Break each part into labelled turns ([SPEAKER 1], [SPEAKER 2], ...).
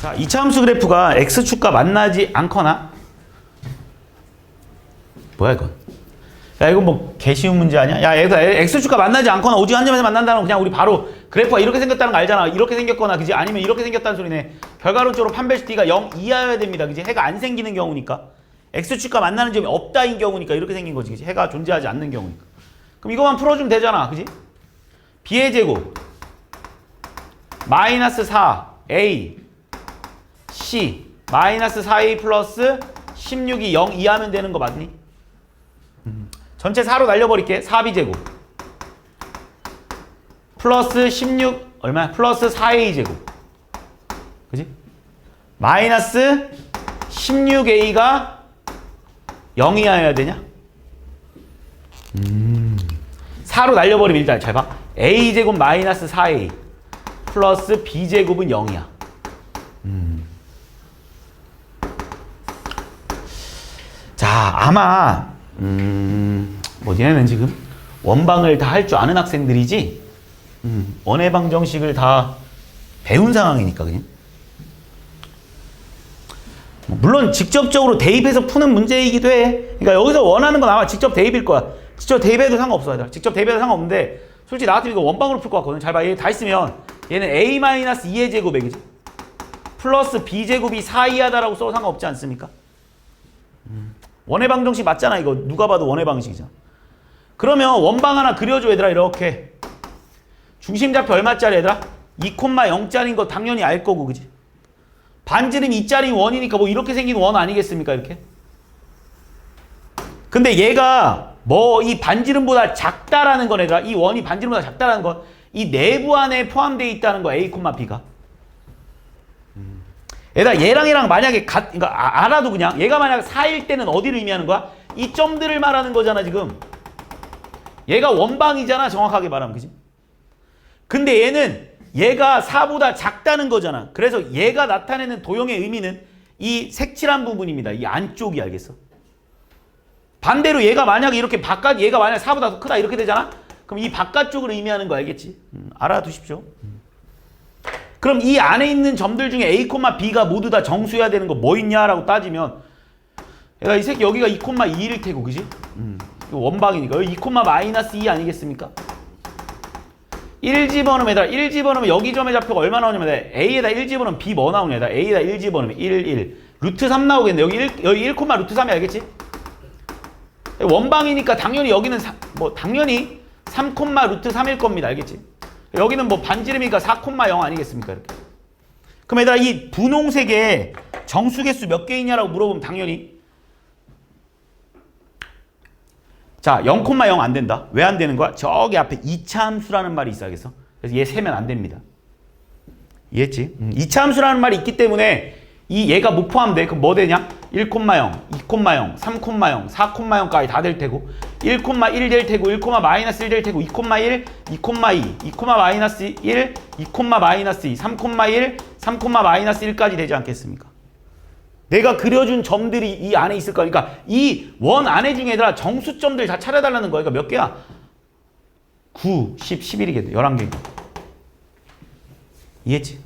[SPEAKER 1] 자, 이차함수 그래프가 x축과 만나지 않거나 뭐야 이건? 야 이거 뭐 개쉬운 문제 아니야? 야 얘가 x축과 만나지 않거나 오직 한 점에서 만난다는 건 그냥 우리 바로 그래프가 이렇게 생겼다는 거 알잖아. 이렇게 생겼거나 그지? 아니면 이렇게 생겼다는 소리네. 결과론적으로 판별식 t가 0 이하여야 됩니다. 그지? 해가 안 생기는 경우니까. x축과 만나는 점이 없다인 경우니까 이렇게 생긴 거지. 그지? 해가 존재하지 않는 경우니까. 그럼 이거만 풀어주면 되잖아. 그지? b의 제곱 마이너스 4a c 마이너스 4a 플러스 16이 0 이하면 되는 거 맞니? 전체 4로 날려버릴게. 4b제곱 플러스 16 얼마야? 플러스 4a제곱 그지? 마이너스 16a가 0 이하여야 되냐? 4로 날려버리면 일단 잘 봐. a제곱 마이너스 4a 플러스 b제곱은 0이야. 자, 아마 뭐 얘네는 지금 원방을 다 할 줄 아는 학생들이지 원의 방정식을 다 배운 상황이니까 그냥. 물론 직접적으로 대입해서 푸는 문제이기도 해. 그러니까 여기서 원하는 건 아마 직접 대입일 거야. 직접 대입해도 상관없어. 얘들아. 직접 대입해도 상관없는데 솔직히 나 같으면 이거 원방으로 풀 것 같거든. 잘 봐. 얘 다 있으면 얘는 a-2의 제곱에 그지? 플러스 b제곱이 4 이하다라고 써도 상관없지 않습니까? 원의 방정식 맞잖아. 이거 누가 봐도 원의 방식이잖아. 그러면 원방 하나 그려줘 얘들아. 이렇게 중심좌표 얼마짜리 얘들아? 2,0짜리인 거 당연히 알 거고 그지? 반지름 2짜리 원이니까 뭐 이렇게 생긴 원 아니겠습니까? 이렇게. 근데 얘가 뭐 이 반지름보다 작다라는 건 얘들아. 이 원이 반지름보다 작다라는 건 이 내부 안에 포함되어 있다는 거 a, b가. 얘들아 얘랑 만약에 그러니까 알아도 그냥 얘가 만약 4일 때는 어디를 의미하는 거야? 이 점들을 말하는 거잖아 지금. 얘가 원방이잖아 정확하게 말하면 그지? 근데 얘는 얘가 4보다 작다는 거잖아. 그래서 얘가 나타내는 도형의 의미는 이 색칠한 부분입니다. 이 안쪽이 알겠어? 반대로 얘가 만약에 이렇게 얘가 만약 4보다 더 크다 이렇게 되잖아? 그럼 이 바깥쪽을 의미하는 거 알겠지? 알아두십시오. 그럼 이 안에 있는 점들 중에 a, b가 모두 다 정수해야 되는 거 뭐 있냐라고 따지면 얘가 이 새끼 여기가 2,2일 테고 그지? 이거 원방이니까 여기 2,-2 아니겠습니까? 1 집어넣으면 얘들아 1 집어넣으면 여기 점의 좌표가 얼마 나오냐면 a에다 1 집어넣으면 b 뭐 나오냐 얘들아 a에다 1 집어넣으면 1 루트 3 나오겠네. 여기 1, 루트 3이 알겠지? 원방이니까 당연히 여기는 당연히 3, 루트 3일 겁니다. 알겠지? 여기는 뭐 반지름이니까 4,0 아니겠습니까? 이렇게. 그럼 얘들아 이 분홍색에 정수 개수 몇 개 있냐라고 물어보면 당연히 자 0,0 안 된다. 왜 안 되는 거야? 저기 앞에 2차 함수라는 말이 있어야겠어. 그래서 얘 세면 안 됩니다. 이해했지? 2차 함수라는 말이 있기 때문에 얘가 못 포함돼. 그럼 뭐 되냐? 1,0, 2,0, 3,0, 4,0까지 다 될 테고 1,1 될 테고 1,-1 될 테고 2,1, 2,2, 2,-1, 2,-2, 3,1, 3,-1까지 되지 않겠습니까? 내가 그려준 점들이 이 안에 있을 거니까 그러니까 이 원 안에 중에 얘들아 정수점들 다 찾아달라는 거야. 그러니까 몇 개야? 9, 10, 11이겠네. 11개. 이해했지?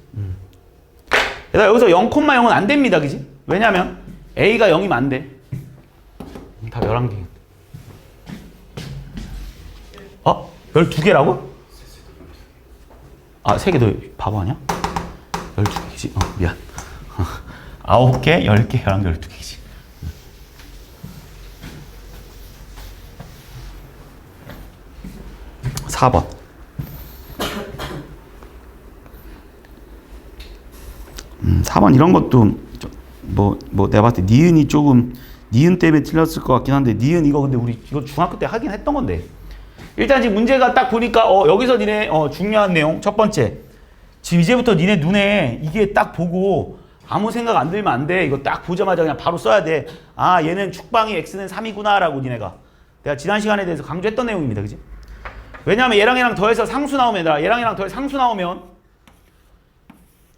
[SPEAKER 1] 얘들아 여기서 0,0은 안 됩니다. 그지? 왜냐면 a가 0이면 안 돼. 다 11개. 12개라고? 아, 3개 너 바보 아니야? 12개지? 미안. 9개, 10개, 11개, 12개지. 음. 4번. 4번 이런 것도 내가 봤을 때 니은이 조금 니은 때문에 틀렸을 것 같긴 한데 니은 이거 근데 우리 이거 중학교 때 하긴 했던 건데 일단 지금 문제가 딱 보니까 여기서 니네 중요한 내용 첫 번째 지금 이제부터 니네 눈에 이게 딱 보고 아무 생각 안 들면 안 돼. 이거 딱 보자마자 그냥 바로 써야 돼. 아 얘는 축방이 x는 3이구나 라고 니네가 내가 지난 시간에 대해서 강조했던 내용입니다. 그지? 왜냐하면 얘랑 더해서 상수 나오면 얘랑 더해서 상수 나오면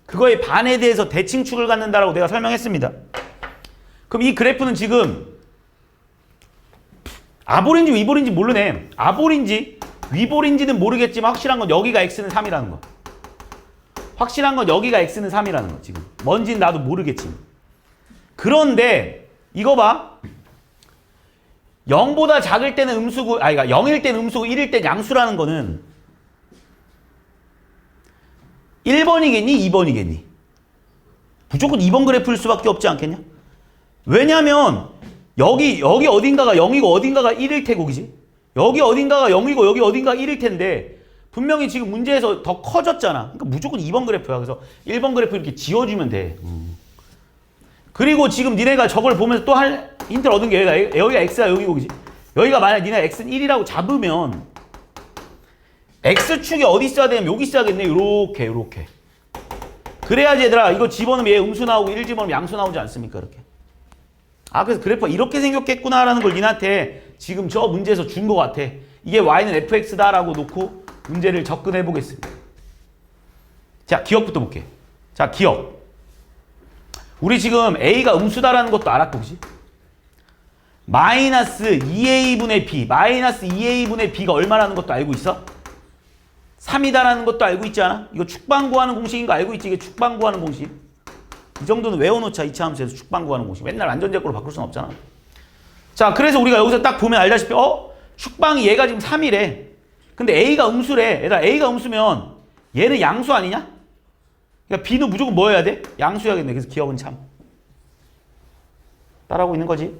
[SPEAKER 1] 그거의 반에 대해서 대칭축을 갖는다라고 내가 설명했습니다. 그럼 이 그래프는 지금 아볼인지 위볼인지 모르네. 아볼인지 위볼인지는 모르겠지만 확실한 건 여기가 x는 3이라는 거. 확실한 건 여기가 x는 3이라는 거 지금. 뭔진 나도 모르겠지. 그런데 이거 봐. 0보다 작을 때는 음수고, 그러니까 0일 때는 음수고 1일 때는 양수라는 거는 1번이겠니? 2번이겠니? 무조건 2번 그래프일 수밖에 없지 않겠냐? 왜냐면 여기 어딘가가 0이고 어딘가가 1일 테고, 그지? 여기 어딘가가 0이고 여기 어딘가가 1일 텐데 분명히 지금 문제에서 더 커졌잖아. 그러니까 무조건 2번 그래프야. 그래서 1번 그래프 이렇게 지워주면 돼. 그리고 지금 니네가 저걸 보면서 또 할 힌트를 얻은 게 여기가 x가 여기고, 그지? 여기가 만약 니네 x는 1이라고 잡으면 x축이 어디 있어야 되냐면 여기 있어야겠네. 요렇게. 그래야지 얘들아 이거 집어넣으면 얘 음수 나오고 1 집어넣으면 양수 나오지 않습니까? 이렇게. 아, 그래서 그래프가 이렇게 생겼겠구나라는 걸 니한테 지금 저 문제에서 준 것 같아. 이게 y는 fx다라고 놓고 문제를 접근해 보겠습니다. 자, 기억부터 볼게. 자, 기억. 우리 지금 a가 음수다라는 것도 알았고, 그지? 마이너스 2a분의 b, 마이너스 2a분의 b가 얼마라는 것도 알고 있어? 3이다라는 것도 알고 있지 않아? 이거 축방 구하는 공식인 거 알고 있지? 이게 축방 구하는 공식. 이 정도는 외워놓자. 이차 함수에서 축방 구하는 공식. 맨날 완전제거로 바꿀 수는 없잖아. 자, 그래서 우리가 여기서 딱 보면 알다시피 축방이 얘가 지금 3이래. 근데 a가 음수래. 얘들아, a가 음수면 얘는 양수 아니냐? 그러니까 b는 무조건 뭐 해야 돼? 양수해야겠네. 그래서 기억은 참. 따라하고 있는 거지.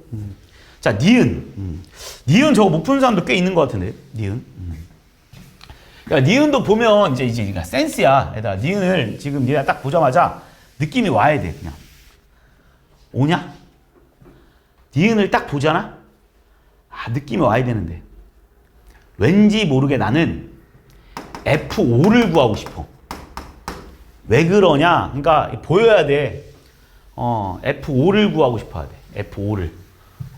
[SPEAKER 1] 자, 니은. 니은 저거 못 푸는 사람도 꽤 있는 것 같은데. 니은. 그러니까 니은도 보면 이제 그러니까 센스야. 얘들아, 니은을 지금 니가 딱 보자마자 느낌이 와야 돼. 그냥. 오냐? 니은을 딱 보잖아? 아, 느낌이 와야 되는데. 왠지 모르게 나는 F5를 구하고 싶어. 왜 그러냐? 그러니까 보여야 돼. F5를 구하고 싶어야 돼. F5를.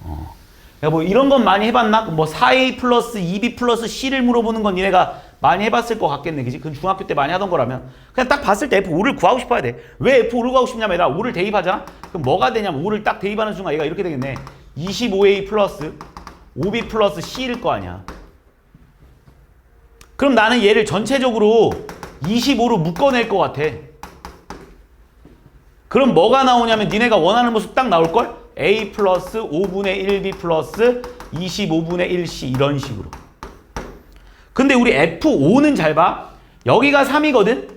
[SPEAKER 1] 그러니까 뭐 이런 건 많이 해봤나? 뭐 4A 플러스 2B 플러스 C를 물어보는 건 니네가 많이 해봤을 것 같겠네. 그지? 그건 중학교 때 많이 하던 거라면. 그냥 딱 봤을 때 F5를 구하고 싶어야 돼. 왜 F5를 구하고 싶냐면 얘들아 5를 대입하잖아? 그럼 뭐가 되냐면 5를 딱 대입하는 순간 얘가 이렇게 되겠네. 25A 플러스 5B 플러스 C일 거 아니야. 그럼 나는 얘를 전체적으로 25로 묶어낼 것 같아. 그럼 뭐가 나오냐면 니네가 원하는 모습 딱 나올걸? A 플러스 5분의 1B 플러스 25분의 1C 이런 식으로. 근데 우리 F5는 잘 봐. 여기가 3이거든?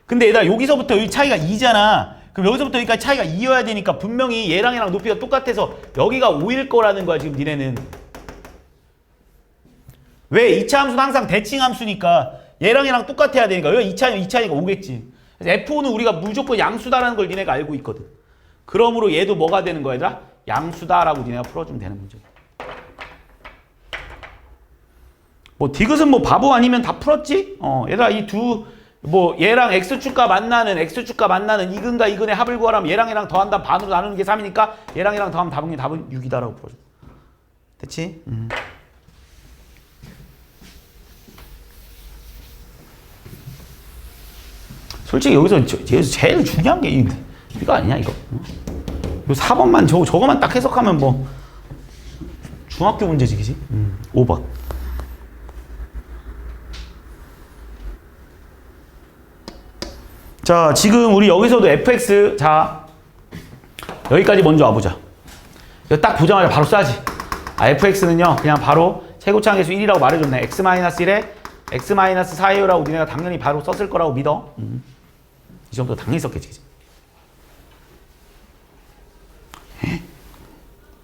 [SPEAKER 1] 근데 얘들아 여기서부터 여기 차이가 2잖아. 그럼 여기서부터 여기까지 차이가 2여야 되니까 분명히 얘랑 높이가 똑같아서 여기가 5일 거라는 거야 지금 니네는. 왜? 2차 함수는 항상 대칭 함수니까 얘랑 똑같아야 되니까 여기 2차니까 5겠지. 그래서 F5는 우리가 무조건 양수다라는 걸 니네가 알고 있거든. 그러므로 얘도 뭐가 되는 거야 얘들아? 양수다라고 니네가 풀어주면 되는 문제야. 뭐 디귿은 뭐 바보 아니면 다 풀었지? 얘들아 이 뭐 얘랑 x축과 만나는 이근과 이근의 합을 구하라면 얘랑 더한다 반으로 나누는 게 3이니까 얘랑 더하면 답은 6이다라고 풀어줘. 됐지? 솔직히 여기서 제일 중요한 게 이거 아니냐 이거. 이 4번만 저거만 딱 해석하면 뭐 중학교 문제지, 그지? 5번. 자, 지금 우리 여기서도 fx, 자, 여기까지 먼저 와보자. 이거 딱 보자마자 바로 쏴지. 아, fx는요, 그냥 바로 최고차항 계수 1이라고 말해줬네. x-1에 x-4예요라고 니네가 당연히 바로 썼을 거라고 믿어. 이 정도 당연히 썼겠지, 그치?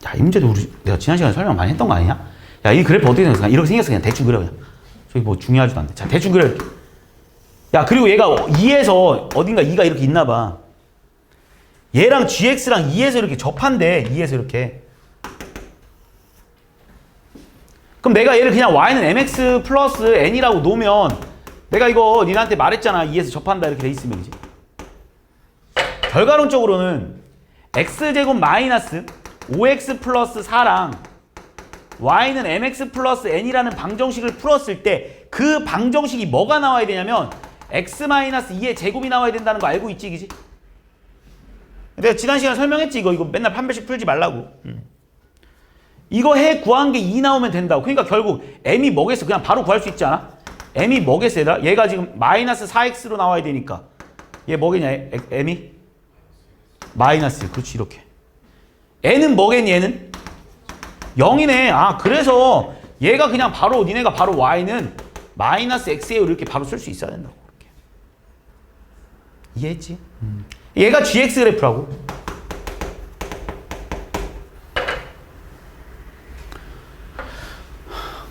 [SPEAKER 1] 야, 이 문제도 내가 지난 시간에 설명 많이 했던 거 아니냐? 야, 이 그래프 어떻게 생겼어? 이렇게 생겼어. 그냥 대충 그려, 그냥. 저기 뭐 중요하지도 않네. 자, 대충 그려. 야, 그리고 얘가 2에서 어딘가 2가 이렇게 있나 봐. 얘랑 gx랑 2에서 이렇게 접한대. 2에서 이렇게. 그럼 내가 얘를 그냥 y는 mx 플러스 n이라고 놓으면 내가 이거 니한테 말했잖아. 2에서 접한다 이렇게 돼 있으면 이제. 결과론적으로는 x제곱 마이너스 5x 플러스 4랑 y는 mx 플러스 n이라는 방정식을 풀었을 때 그 방정식이 뭐가 나와야 되냐면 x-2의 제곱이 나와야 된다는 거 알고 있지, 그지? 내가 지난 시간에 설명했지, 이거 맨날 판별식 풀지 말라고. 이거 해 구한 게 2 나오면 된다고. 그러니까 결국 m이 뭐겠어? 그냥 바로 구할 수 있지 않아? m이 뭐겠어, 얘들아? 얘가 지금 마이너스 4x로 나와야 되니까 얘 뭐겠냐? m이? 마이너스 1. 그렇지 이렇게. n은 뭐겠니 얘는? 0이네. 아 그래서 얘가 그냥 바로 니네가 바로 y는 마이너스 x예요 이렇게 바로 쓸 수 있어야 된다고. 이렇게. 이해했지? 얘가 gx 그래프라고.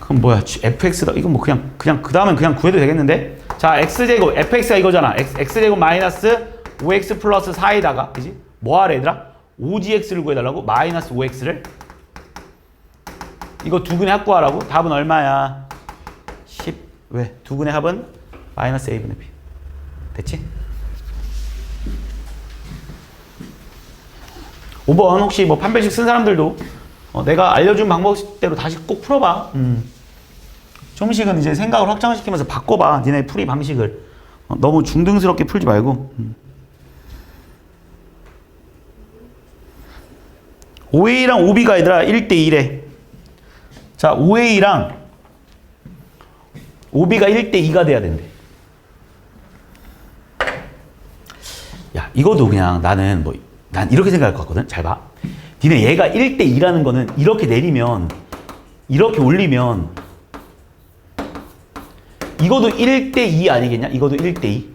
[SPEAKER 1] 그럼 뭐야? fx다. 이건 뭐 그냥 그 다음엔 그냥 구해도 되겠는데? 자, x제곱 fx가 이거잖아. x제곱 마이너스 5x 플러스 4에다가 그지? 뭐 하래 얘들아? 5gx를 구해달라고? 마이너스 5x를 이거 두근의 합 구하라고? 답은 얼마야? 10. 왜? 두근의 합은 마이너스 a분의 b. 됐지? 5번 혹시 뭐 판별식 쓴 사람들도 내가 알려준 방법대로 다시 꼭 풀어봐. 좀씩은 이제 생각을 확장시키면서 바꿔봐. 니네 풀이 방식을. 너무 중등스럽게 풀지 말고. 5A랑 5B가 얘들아 1대1에. 자, 5A랑 5B가 1대2가 돼야 된대. 야, 이거도 그냥 난 이렇게 생각할 것 같거든. 잘 봐. 니네 얘가 1대2라는 거는 이렇게 내리면 이렇게 올리면 이것도 1대2 아니겠냐? 이것도 1대2.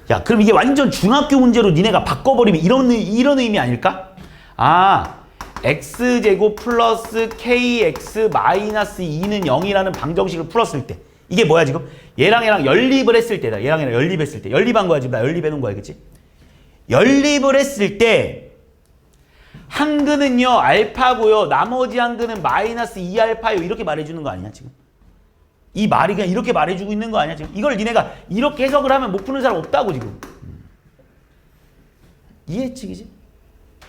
[SPEAKER 1] 야, 그럼 이게 완전 중학교 문제로 니네가 바꿔버리면 이런 의미 아닐까? 아, x제곱 플러스 kx 마이너스 2는 0이라는 방정식을 풀었을 때 이게 뭐야 지금? 얘랑 연립을 했을 때다. 얘랑 연립했을 때. 연립한 거야 지금. 나 연립해놓은 거야. 그치? 연립을 했을 때 한 근은요 알파고요. 나머지 한 근은 마이너스 2알파요. 이렇게 말해주는 거 아니야 지금? 이 말이 그냥 이렇게 말해주고 있는 거 아니야 지금? 이걸 니네가 이렇게 해석을 하면 못 푸는 사람 없다고 지금. 이해했지 그지?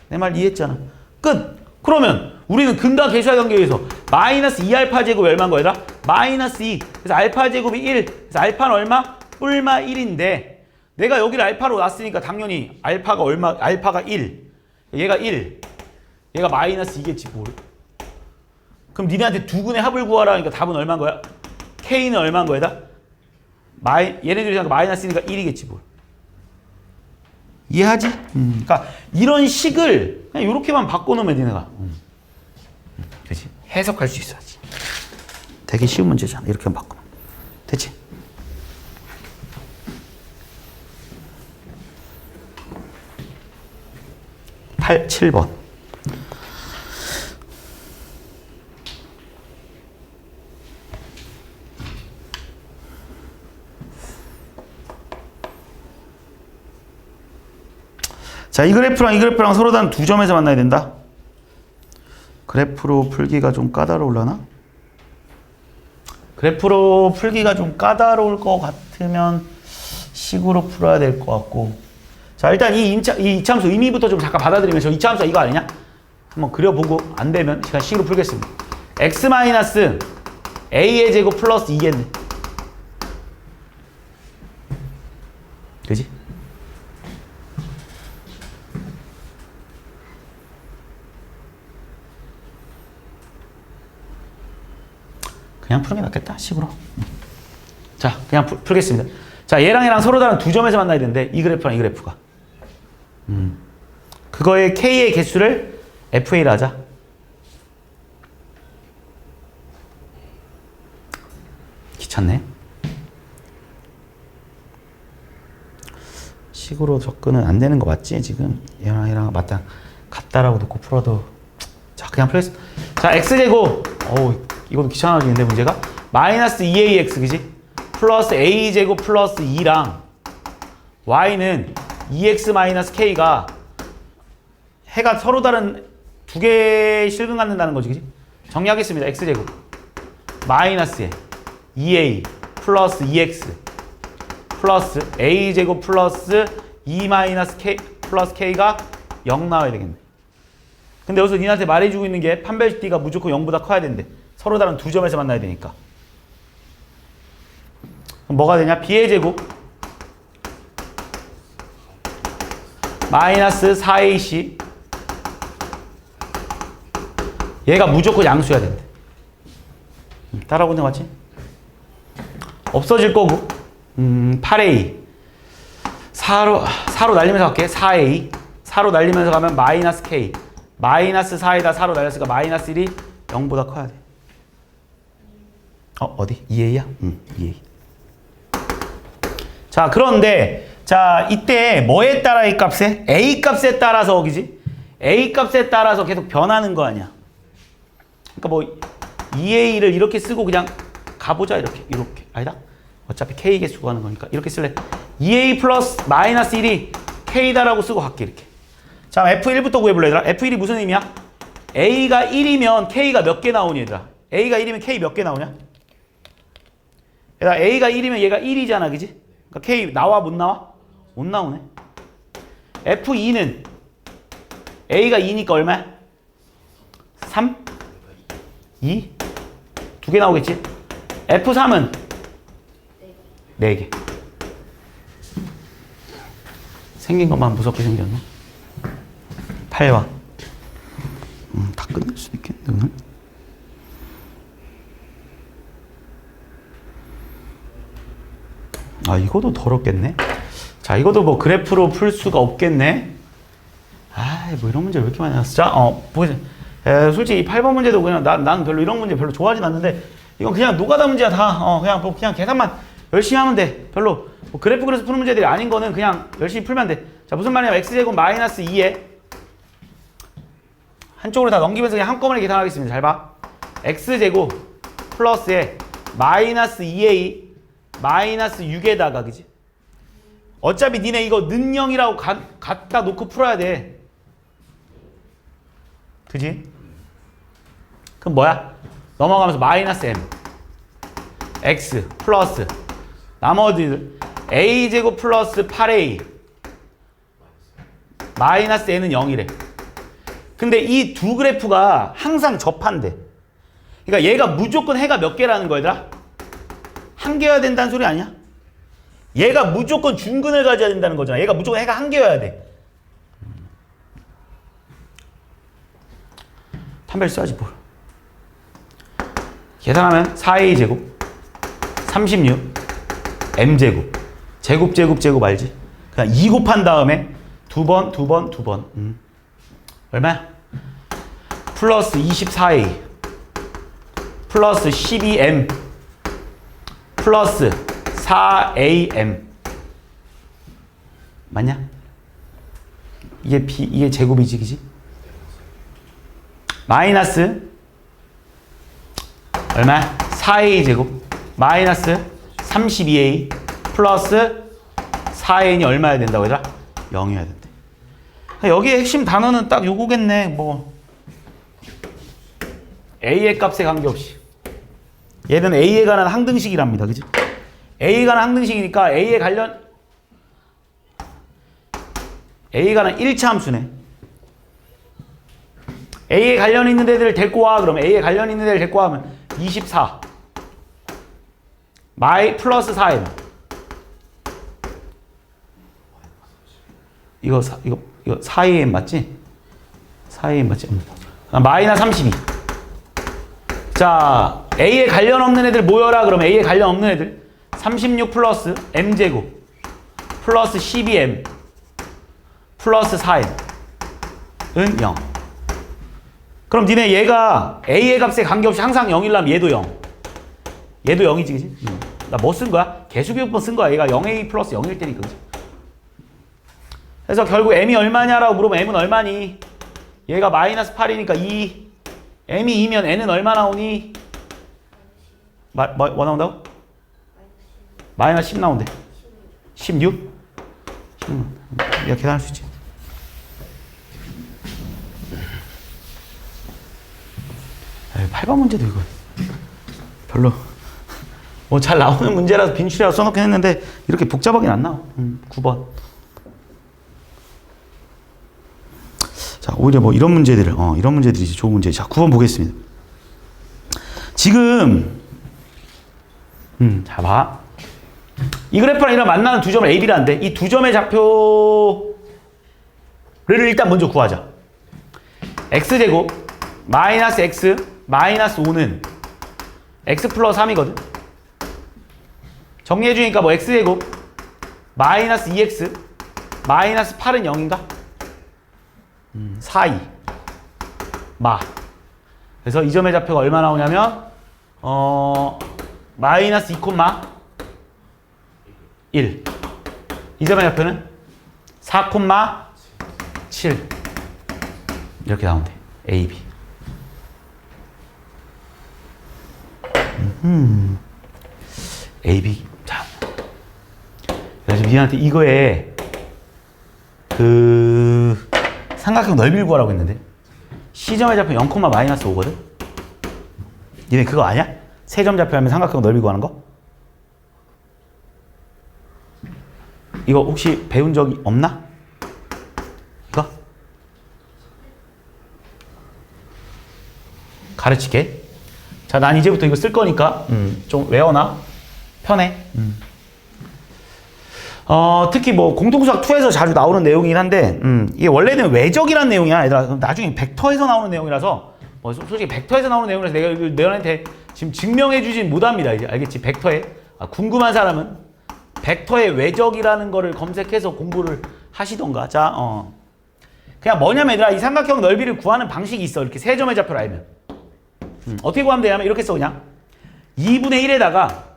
[SPEAKER 1] 내 말 이해했잖아. 끝! 그러면 우리는 근과 계수의 관계에서 마이너스 2알파 제곱이 얼마인 거야 얘들아? 마이너스 2. 그래서 알파 제곱이 1. 그래서 알파는 얼마? 뿔마 1인데 내가 여기를 알파로 놨으니까 당연히 알파가 얼마? 알파가 1. 얘가 1. 얘가 마이너스 2겠지 뭘. 그럼 니네한테 두근의 합을 구하라 하니까 답은 얼마인 거야? K는 얼마인 거야 얘들아? 얘네들이 마이너스니까 1이겠지 뭘. 이해하지? 그러니까 이런 식을 그냥 이렇게만 바꿔놓으면 니네가 그렇지? 해석할 수 있어야지. 되게 쉬운 문제잖아. 이렇게만 바꿔놓으면 됐지? (8, 7번) 자, 이 그래프랑 서로 다른 두 점에서 만나야 된다. 그래프로 풀기가 좀 까다로울라나? 그래프로 풀기가 좀 까다로울 것 같으면 식으로 풀어야 될 것 같고. 자, 일단 이 이차함수 의미부터 좀 잠깐 받아들이면 저 이차함수가 이거 아니냐? 한번 그려보고 안 되면 제가 식으로 풀겠습니다. x 마이너스 a의 제곱 플러스 2겠네. 그지? 그냥 푸는 게 낫겠다 식으로. 자, 그냥 풀겠습니다. 자, 얘랑 서로 다른 두 점에서 만나야 되는데 이 그래프랑 이 그래프가 그거의 k의 개수를 fa로 하자. 귀찮네. 식으로 접근은 안 되는 거 맞지? 지금 얘랑 맞다 같다라고 놓고 풀어도. 자, 그냥 풀겠습니다. 자, x제곱 이것도 귀찮아지는데 문제가 마이너스 2ax 그지? 플러스 a제곱 플러스 2랑 y는 2x 마이너스 k가 해가 서로 다른 두 개의 실근 갖는다는 거지 그지? 정리하겠습니다. x제곱 마이너스에 2a 플러스 2x 플러스 a제곱 플러스 2 마이너스 k 플러스 k가 0 나와야 되겠네. 근데 여기서 니한테 말해주고 있는 게 판별식 D가 무조건 0보다 커야 된대. 서로 다른 두 점에서 만나야 되니까. 그럼 뭐가 되냐? B의 제곱 마이너스 4AC 얘가 무조건 양수여야 된대. 따라오는 거 맞지? 없어질 거고 8A 4로 날리면서 갈게. 4a. 4로 날리면서 가면 마이너스 k. 마이너스 4에다 4로 날렸으니까 마이너스 1이 0보다 커야 돼. 어디? 2a야? 응, 2a. 자, 그런데 자, 이때 뭐에 따라 이 값에? a 값에 따라서 그지? a 값에 따라서 계속 변하는 거 아니야. 그러니까 뭐 2a를 이렇게 쓰고 그냥 가보자 이렇게. 아니다? 어차피 k 개수 하는 거니까 이렇게 쓸래. 2a 플러스 마이너스 1이 k다라고 쓰고 갈게 이렇게. 자, F1부터 구해볼래 얘들아? F1이 무슨 의미야? A가 1이면 K가 몇 개 나오니 얘들아? A가 1이면 K 몇 개 나오냐? 얘들아, A가 1이면 얘가 1이잖아, 그지? 그러니까 K 나와 못 나와? 못 나오네. F2는 A가 2니까 얼마야? 3? 2? 2개 나오겠지? F3은 4개. 생긴 것만 무섭게 생겼나? 8번. 다 끝낼 수도 있겠는데 오늘? 아, 이것도 더럽겠네. 자, 이것도 뭐 그래프로 풀 수가 없겠네. 뭐 이런 문제 왜 이렇게 많이 나왔어? 자, 보세요. 솔직히 이 8번 문제도 그냥 난 별로 이런 문제 별로 좋아하진 않는데 이건 그냥 노가다 문제야 다. 그냥 계산만 열심히 하면 돼. 별로 뭐 그래프 그래서 푸는 문제들이 아닌 거는 그냥 열심히 풀면 돼. 자, 무슨 말이냐면 x제곱 마이너스 2에 한쪽으로 다 넘기면서 그냥 한꺼번에 계산하겠습니다. 잘 봐. x제곱 플러스에 마이너스 2a 마이너스 6에다가 그지? 어차피 니네 이거 능령이라고 갖다 놓고 풀어야 돼. 그지? 그럼 뭐야? 넘어가면서 마이너스 m x 플러스 나머지들 a제곱 플러스 8a 마이너스 n은 0이래. 근데 이 두 그래프가 항상 접한대. 그러니까 얘가 무조건 해가 몇 개라는 거야, 얘들아? 한 개여야 된다는 소리 아니야? 얘가 무조건 중근을 가져야 된다는 거잖아. 얘가 무조건 해가 한 개여야 돼. 판별 써야지 뭘. 계산하면 4a 제곱 36 m제곱 제곱 알지? 그냥 2 곱한 다음에 두 번 얼마야? 플러스 24a 플러스 12m 플러스 4am 맞냐? 이게 제곱이지, 그지? 마이너스 얼마야? 4a 제곱 마이너스 32a 플러스 4n이 얼마야 된다고 얘들아? 0이어야 된대. 여기에 핵심 단어는 딱 요거겠네. 뭐 a의 값에 관계없이 얘는 a에 관한 항등식이랍니다. 그지? a에 관한 항등식이니까 a에 관한 1차 함수네. a에 관련 있는 애들을 데리고 와. 그럼 a에 관련 있는 애들 데리고 와면 24 플러스 4m 이거 4am 맞지? 4am 맞지? 마이너스 32. 자, a에 관련 없는 애들 모여라. 그럼 a에 관련 없는 애들 36 플러스 m제곱 플러스 12m 플러스 4m 은 0. 그럼 니네 얘가 a의 값에 관계없이 항상 0이려면 얘도 0. 얘도 0이지, 그지? 나 뭐 쓴 거야? 개수비호법 쓴 거야. 얘가 0a 플러스 0일 때니까, 그지? 그래서 결국 m이 얼마냐라고 물어보면 m은 얼마니? 얘가 마이너스 8이니까 2. m이 2면 n은 얼마 나오니? 뭐 나온다고? 마이너스 10 나온대. 16? 16. 얘가 계산할 수 있지. 에이, 8번 문제도 이거 별로 뭐 잘 나오는 문제라서 빈출이라고 써놓긴 했는데 이렇게 복잡하긴 안 나와. 9번. 자, 오히려 뭐 이런 문제들이 좋은 문제지. 자, 9번 보겠습니다. 지금 자, 봐. 이 그래프랑 이랑 만나는 두 점을 A, B라는데 이 두 점의 좌표를 일단 먼저 구하자. x제곱 마이너스 x 마이너스 5는 x 플러스 3이거든. 정리해주니까 뭐 x제곱 마이너스 2x 마이너스 8은 0인가? 4, 2 마. 그래서 이 점의 좌표가 얼마 나오냐면 마이너스 2, 1. 이 점의 좌표는 4, 7 이렇게 나온대. A, B. A, B. 자, 그래서 니한테 이거에 그 삼각형 넓이를 구하라고 했는데 C점의 좌표 0, 마이너스 5거든? 니네 그거 아냐? 세 점 좌표 하면 삼각형 넓이 구하는 거? 이거 혹시 배운 적이 없나? 이거? 가르치게. 자, 난 이제부터 이거 쓸 거니까 좀 외워놔. 편해. 특히 뭐 공통수학 2에서 자주 나오는 내용이긴 한데 이게 원래는 외적이라는 내용이야. 얘들아. 나중에 벡터에서 나오는 내용이라서 뭐 솔직히 벡터에서 나오는 내용이라서 내가 너한테 지금 증명해주진 못합니다. 이제 알겠지? 벡터에 궁금한 사람은 벡터의 외적이라는 거를 검색해서 공부를 하시던가. 자, 그냥 뭐냐면 얘들아, 이 삼각형 넓이를 구하는 방식이 있어. 이렇게 세 점의 좌표를 알면. 어떻게 구하면 되냐면 이렇게 써. 그냥 2분의 1에다가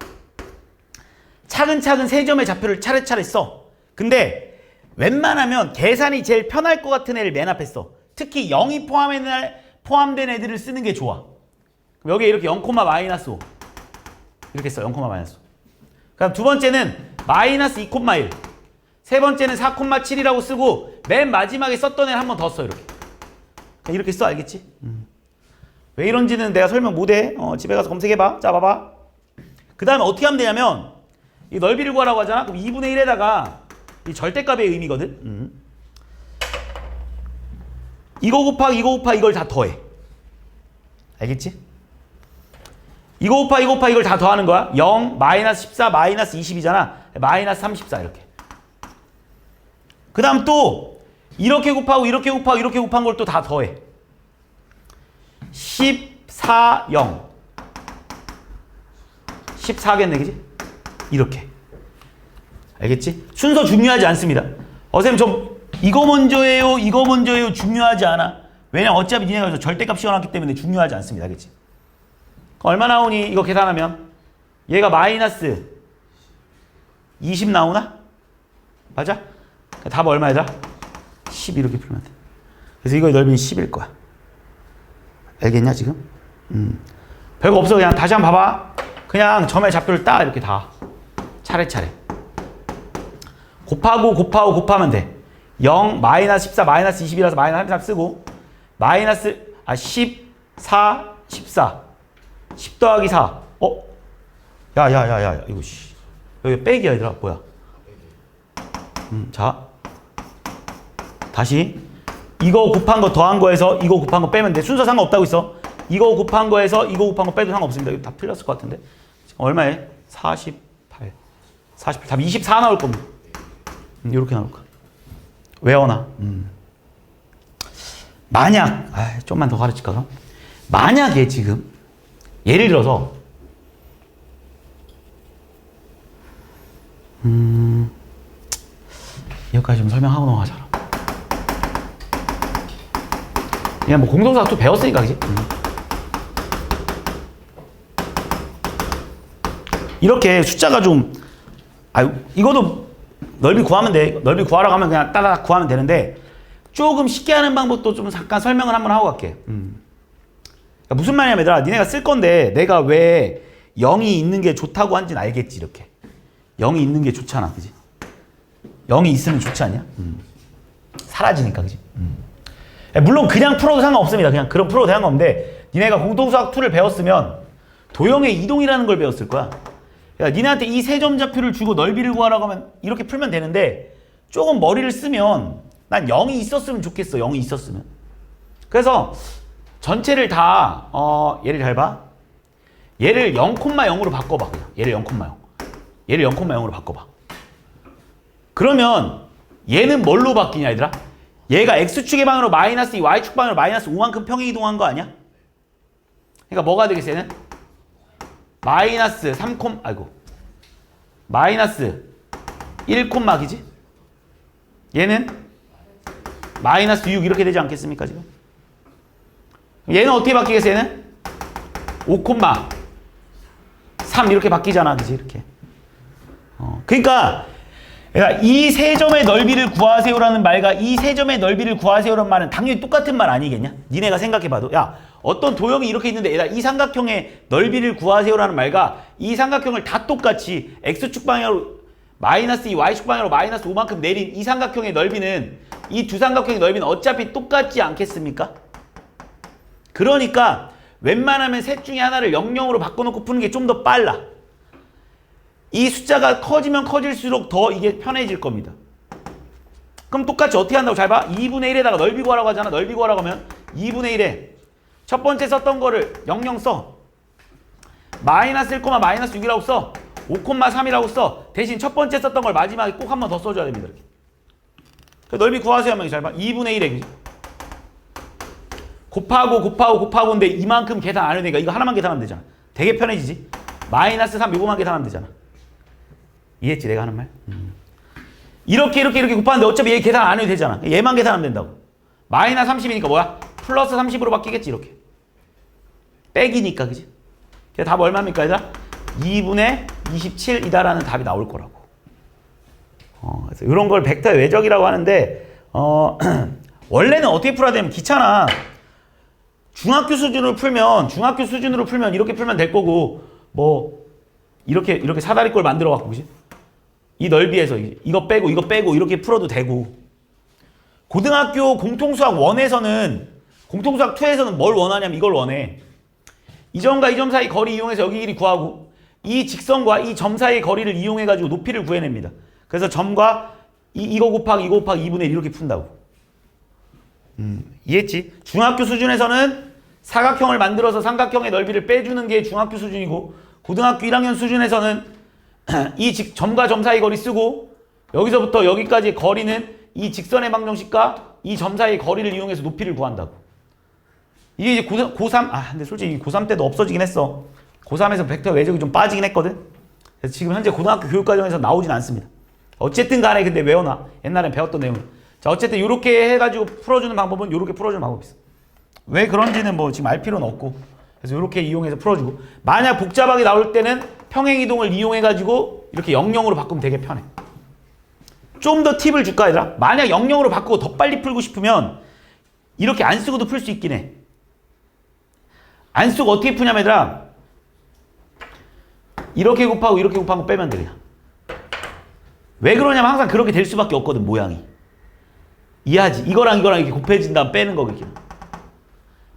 [SPEAKER 1] 차근차근 세 점의 좌표를 차례차례 써. 근데 웬만하면 계산이 제일 편할 것 같은 애를 맨 앞에 써. 특히 0이 포함된 애들을 쓰는 게 좋아. 그럼 여기에 이렇게 0, 마이너스 5 이렇게 써. 0, 마이너스 5. 그럼 두 번째는 마이너스 2, 1. 세 번째는 4, 7이라고 쓰고 맨 마지막에 썼던 애를 한 번 더 써. 이렇게 써. 알겠지? 왜 이런지는 내가 설명 못해. 집에 가서 검색해봐. 자, 봐봐. 그 다음에 어떻게 하면 되냐면 이 넓이를 구하라고 하잖아. 그럼 2분의 1에다가 이 절대값의 의미거든. 이거 곱하기 이걸 다 더해. 알겠지? 이거 곱하기 이걸 다 더하는 거야. 0, 마이너스 14, 마이너스 20이잖아. 마이너스 34 이렇게. 그 다음 또 이렇게 곱하고 이렇게 곱한 걸 또 다 더해. 14, 0. 14겠네, 그지? 이렇게. 알겠지? 순서 중요하지 않습니다. 선생님 좀 이거 먼저예요, 이거 먼저예요 중요하지 않아. 왜냐면 어차피 니네가 절대값 시원하기 때문에 중요하지 않습니다. 알겠지? 얼마 나오니? 이거 계산하면 얘가 마이너스 20 나오나? 맞아? 답 얼마야? 10 이렇게 풀면 돼. 그래서 이거의 넓이는 10일 거야. 알겠냐 지금? 별거 없어. 그냥 다시 한번 봐봐. 그냥 점의 좌표를 딱 이렇게 다 차례차례 곱하면 돼. 0, 마이너스 14, 마이너스 20이라서 마이너스 33 쓰고 마이너스 14, 14 10 더하기 4. 야야야야 이거 씨. 여기 빼기야 얘들아. 뭐야? 자 다시 이거 곱한 거 더한 거에서 이거 곱한 거 빼면 돼. 순서 상관없다고 있어. 이거 곱한 거에서 이거 곱한 거 빼도 상관없습니다. 이거 다 틀렸을 것 같은데. 얼마에? 48. 답 24 나올 겁니다. 이렇게 나올 거야. 외워놔. 만약 좀만 더 가르칠까? 만약에 지금 예를 들어서 여기까지 좀 설명하고 넘어가자. 그냥 뭐 공동사도 배웠으니까 그지? 이렇게 숫자가 좀 이것도 넓이 구하면 돼. 넓이 구하러 가면 그냥 따다닥 구하면 되는데 조금 쉽게 하는 방법도 좀 잠깐 설명을 한번 하고 갈게. 그러니까 무슨 말이냐면 얘들아, 니네가 쓸 건데 내가 왜 0이 있는 게 좋다고 한지는 알겠지. 이렇게 0이 있는 게 좋잖아, 그지? 0이 있으면 좋지 않냐? 사라지니까, 그지? 물론 그냥 풀어도 상관없습니다. 그냥 그런 풀어도 상관없는데 니네가 공동수학 2를 배웠으면 도형의 이동이라는 걸 배웠을 거야. 그러니까 니네한테 이 세 점 좌표를 주고 넓이를 구하라고 하면 이렇게 풀면 되는데 조금 머리를 쓰면 난 0이 있었으면 좋겠어. 0이 있었으면. 그래서 전체를 다 얘를 잘 봐. 얘를 0,0으로 바꿔봐. 그냥 얘를 0,0. 얘를 0,0으로 바꿔봐. 그러면 얘는 뭘로 바뀌냐 얘들아? 얘가 x축의 방향으로 마이너스 2, y축 방향으로 마이너스 5만큼 평행 이동한 거 아니야? 그러니까 뭐가 되겠어 얘는? 마이너스 3, 마이너스 1, 기지? 얘는 마이너스 6 이렇게 되지 않겠습니까 지금? 얘는 어떻게 바뀌겠어 얘는? 5,3 이렇게 바뀌잖아 그치 이렇게. 그러니까 이 세 점의 넓이를 구하세요라는 말과 이 세 점의 넓이를 구하세요라는 말은 당연히 똑같은 말 아니겠냐? 니네가 생각해봐도 야 어떤 도형이 이렇게 있는데 얘들아 이 삼각형의 넓이를 구하세요라는 말과 이 삼각형을 다 똑같이 x축 방향으로 마이너스 2 y축 방향으로 마이너스 5만큼 내린 이 삼각형의 넓이는 이 두 삼각형의 넓이는 어차피 똑같지 않겠습니까? 그러니까 웬만하면 셋 중에 하나를 0,0으로 바꿔놓고 푸는 게 좀 더 빨라. 이 숫자가 커지면 커질수록 더 이게 편해질 겁니다. 그럼 똑같이 어떻게 한다고 잘 봐. 2분의 1에다가 넓이 구하라고 하잖아. 넓이 구하라고 하면 2분의 1에 첫 번째 썼던 거를 0,0 써. 마이너스 1, 마이너스 6이라고 써. 5,3이라고 써. 대신 첫 번째 썼던 걸 마지막에 꼭 한 번 더 써줘야 됩니다. 이렇게. 넓이 구하세요 하면 잘 봐. 2분의 1에 곱하고인데 이만큼 계산 안 해도 되니까 이거 하나만 계산하면 되잖아. 되게 편해지지. 마이너스 3 이거만 계산하면 되잖아. 이해했지 내가 하는 말? 이렇게 곱하는데 어차피 얘 계산 안 해도 되잖아. 얘만 계산하면 된다고. 마이너스 30이니까 뭐야? 플러스 30으로 바뀌겠지 이렇게. 빼기니까 그지? 그래서 답 얼마입니까 얘들아? 2분의 27이다라는 답이 나올 거라고. 그래서 이런 걸 벡터의 외적이라고 하는데 원래는 어떻게 풀어야 되면 귀찮아. 중학교 수준으로 풀면 이렇게 풀면 될 거고 뭐 이렇게 사다리꼴 만들어 갖고 그지? 이 넓이에서 이거 빼고 이렇게 풀어도 되고 고등학교 공통수학 1에서는 공통수학 2에서는 뭘 원하냐면 이걸 원해. 이 점과 이 점 사이 거리 이용해서 여기 길이 구하고 이 직선과 이 점 사이의 거리를 이용해 가지고 높이를 구해냅니다. 그래서 점과 이거 곱하기 2분의 1 이렇게 푼다고. 이해했지? 중학교 수준에서는 사각형을 만들어서 삼각형의 넓이를 빼주는 게 중학교 수준이고 고등학교 1학년 수준에서는 이 점과 점 사이 거리 쓰고 여기서부터 여기까지의 거리는 이 직선의 방정식과 이 점 사이의 거리를 이용해서 높이를 구한다고. 이게 이제 고3 근데 솔직히 고3 때도 없어지긴 했어. 고3에서 벡터 외적이 좀 빠지긴 했거든. 그래서 지금 현재 고등학교 교육과정에서 나오진 않습니다. 어쨌든 간에 근데 외워놔. 옛날엔 배웠던 내용. 자 어쨌든 이렇게 해가지고 풀어주는 방법은 이렇게 풀어주는 방법이 있어. 왜 그런지는 뭐 지금 알 필요는 없고. 그래서 이렇게 이용해서 풀어주고 만약 복잡하게 나올 때는 평행이동을 이용해가지고 이렇게 0,0으로 바꾸면 되게 편해. 좀 더 팁을 줄까 얘들아? 만약 0,0으로 바꾸고 더 빨리 풀고 싶으면 이렇게 안 쓰고도 풀 수 있긴 해. 안 쓰고 어떻게 푸냐면 얘들아 이렇게 곱하고 빼면 돼 그냥. 왜 그러냐면 항상 그렇게 될 수밖에 없거든 모양이. 이해하지? 이거랑 이렇게 곱해진 다음 빼는 거겠지.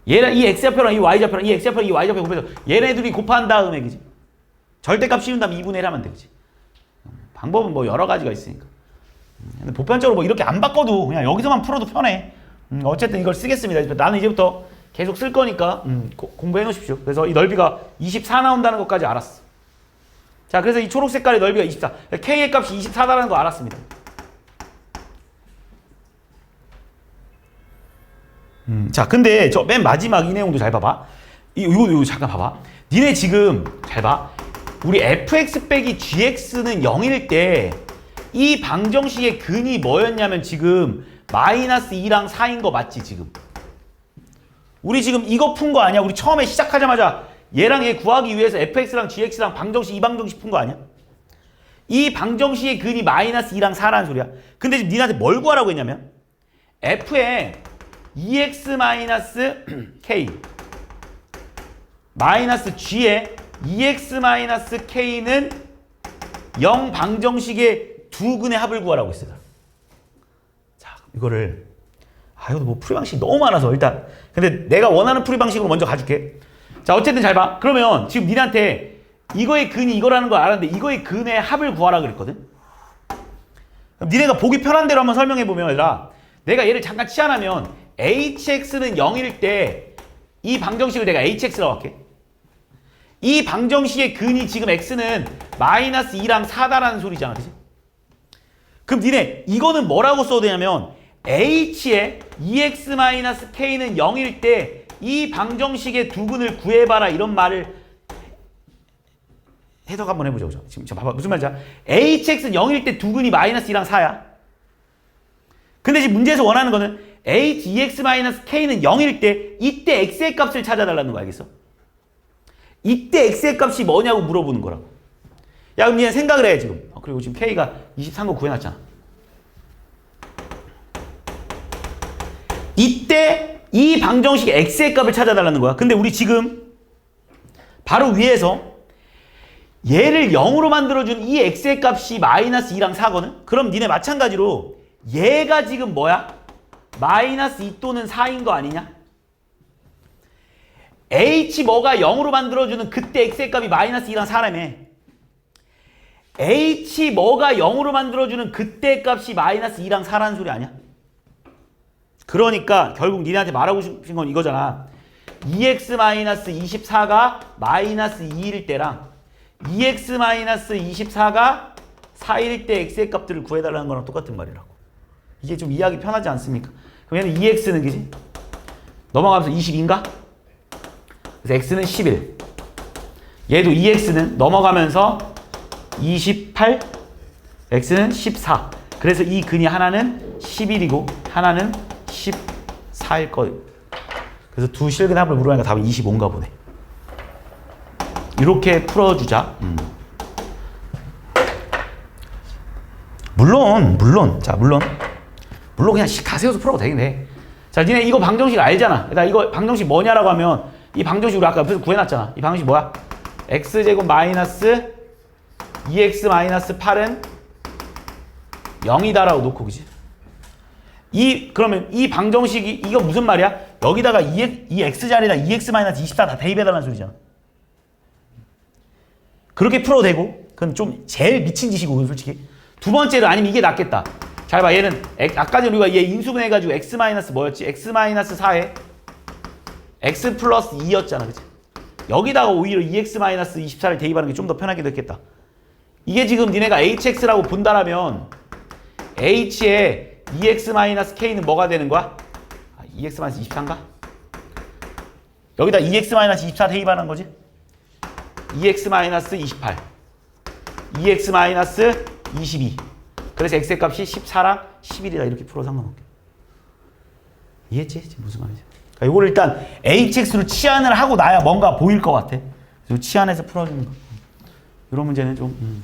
[SPEAKER 1] 얘랑 이 x좌표랑 이 y좌표랑 이 x좌표랑 이 y좌표 곱해서 얘네들이 곱한 다음에 그지? 절대값 씌운 다음 2분의 1 하면 되지. 방법은 뭐 여러 가지가 있으니까. 근데 보편적으로 뭐 이렇게 안 바꿔도 그냥 여기서만 풀어도 편해. 어쨌든 이걸 쓰겠습니다. 나는 이제부터 계속 쓸 거니까 공부해 놓으십시오. 그래서 이 넓이가 24 나온다는 것까지 알았어. 자, 그래서 이 초록 색깔의 넓이가 24. K의 값이 24다라는 거 알았습니다. 자, 근데 저 맨 마지막 이 내용도 잘 봐봐. 이거 잠깐 봐봐. 니네 지금 잘 봐. 우리 fx 빼기 gx는 0일 때 이 방정식의 근이 뭐였냐면 지금 마이너스 2랑 4인 거 맞지 지금? 우리 지금 이거 푼 거 아니야? 우리 처음에 시작하자마자 얘랑 얘 구하기 위해서 fx랑 gx랑 방정식 이 방정식 푼 거 아니야? 이 방정식의 근이 마이너스 2랑 4라는 소리야. 근데 지금 니네한테 뭘 구하라고 했냐면 f에 2x 마이너스 k 마이너스 g에 2x 마이너스 k는 0 방정식의 두 근의 합을 구하라고 했어요. 자, 이거를 이거 뭐 풀이 방식이 너무 많아서 일단 근데 내가 원하는 풀이 방식으로 먼저 가줄게. 자, 어쨌든 잘 봐. 그러면 지금 니네한테 이거의 근이 이거라는 걸 알았는데 이거의 근의 합을 구하라 그랬거든. 그럼 니네가 보기 편한 대로 한번 설명해 보면 얘들아 내가 얘를 잠깐 치환하면 hx는 0일 때 이 방정식을 내가 hx라고 할게. 이 방정식의 근이 지금 x는 마이너스 2랑 4다라는 소리잖아. 그치? 그럼 니네 이거는 뭐라고 써도 되냐면 h에 2x-k는 0일 때 이 방정식의 두 근을 구해봐라 이런 말을 해석 한번 해보자. 지금 봐봐 무슨 말이야. hx는 0일 때 두 근이 마이너스 2랑 4야. 근데 지금 문제에서 원하는 거는 h(2x-k는 0일 때 이때 x의 값을 찾아달라는 거 알겠어? 이때 x의 값이 뭐냐고 물어보는 거라고. 야 그럼 얘는 생각을 해 지금. 그리고 지금 k가 23거 구해놨잖아. 이때 이 방정식 x의 값을 찾아달라는 거야. 근데 우리 지금 바로 위에서 얘를 0으로 만들어준 이 x의 값이 마이너스 2랑 4거든? 그럼 니네 마찬가지로 얘가 지금 뭐야? 마이너스 2 또는 4인 거 아니냐? h 뭐가 0으로 만들어주는 그때 x의 값이 마이너스 2랑 4라며. h 뭐가 0으로 만들어주는 그때 값이 마이너스 2랑 4라는 소리 아니야? 그러니까 결국 니네한테 말하고 싶은 건 이거잖아. 2x-24가 마이너스 2일 때랑 2x-24가 4일 때 x의 값들을 구해달라는 거랑 똑같은 말이라고. 이게 좀 이해하기 편하지 않습니까? 그럼 얘는 2x는 그지? 넘어가면서 22인가? 그래서 x는 11. 얘도 2x는 넘어가면서 28, x는 14. 그래서 이 근이 하나는 11이고 하나는 14일 거예요. 그래서 두 실근 합을 물어보니까 답은 25인가 보네. 이렇게 풀어주자. 물론 그냥 가세워서 풀어도 되긴 해. 자, 니네 이거 방정식 알잖아. 나 이거 방정식 뭐냐라고 하면 이 방정식 우리 아까 옆에서 구해놨잖아. 이 방정식 뭐야? x제곱 마이너스 2x 마이너스 8은 0이다라고 놓고 그지? 그러면 이 방정식이 이거 무슨 말이야? 여기다가 이 x 자리에다 2x 마이너스 24 다 대입해달라는 소리잖아. 그렇게 풀어도 되고 그건 좀 제일 미친 짓이고 솔직히. 두 번째로 아니면 이게 낫겠다. 잘 봐. 얘는 아까 전에 우리가 얘 인수분해해가지고 x 마이너스 뭐였지? x 마이너스 4에 x 플러스 2였잖아. 그치? 여기다가 오히려 2x 마이너스 24를 대입하는 게 좀 더 편하게 됐겠다. 이게 지금 니네가 hx라고 본다라면 h에 2x 마이너스 k는 뭐가 되는 거야? 2x 마이너스 24인가? 여기다 2x 마이너스 24 대입하는 거지? 2x 마이너스 28 2x 마이너스 22 그래서 x의 값이 14랑 11이다 이렇게 풀어 상관없게. 이해했지? 지금 무슨 말이지? 그러니까 이걸 일단 hx로 치환을 하고 나야 뭔가 보일 것 같아. 그래서 치환해서 풀어주는 거. 이런 문제는 좀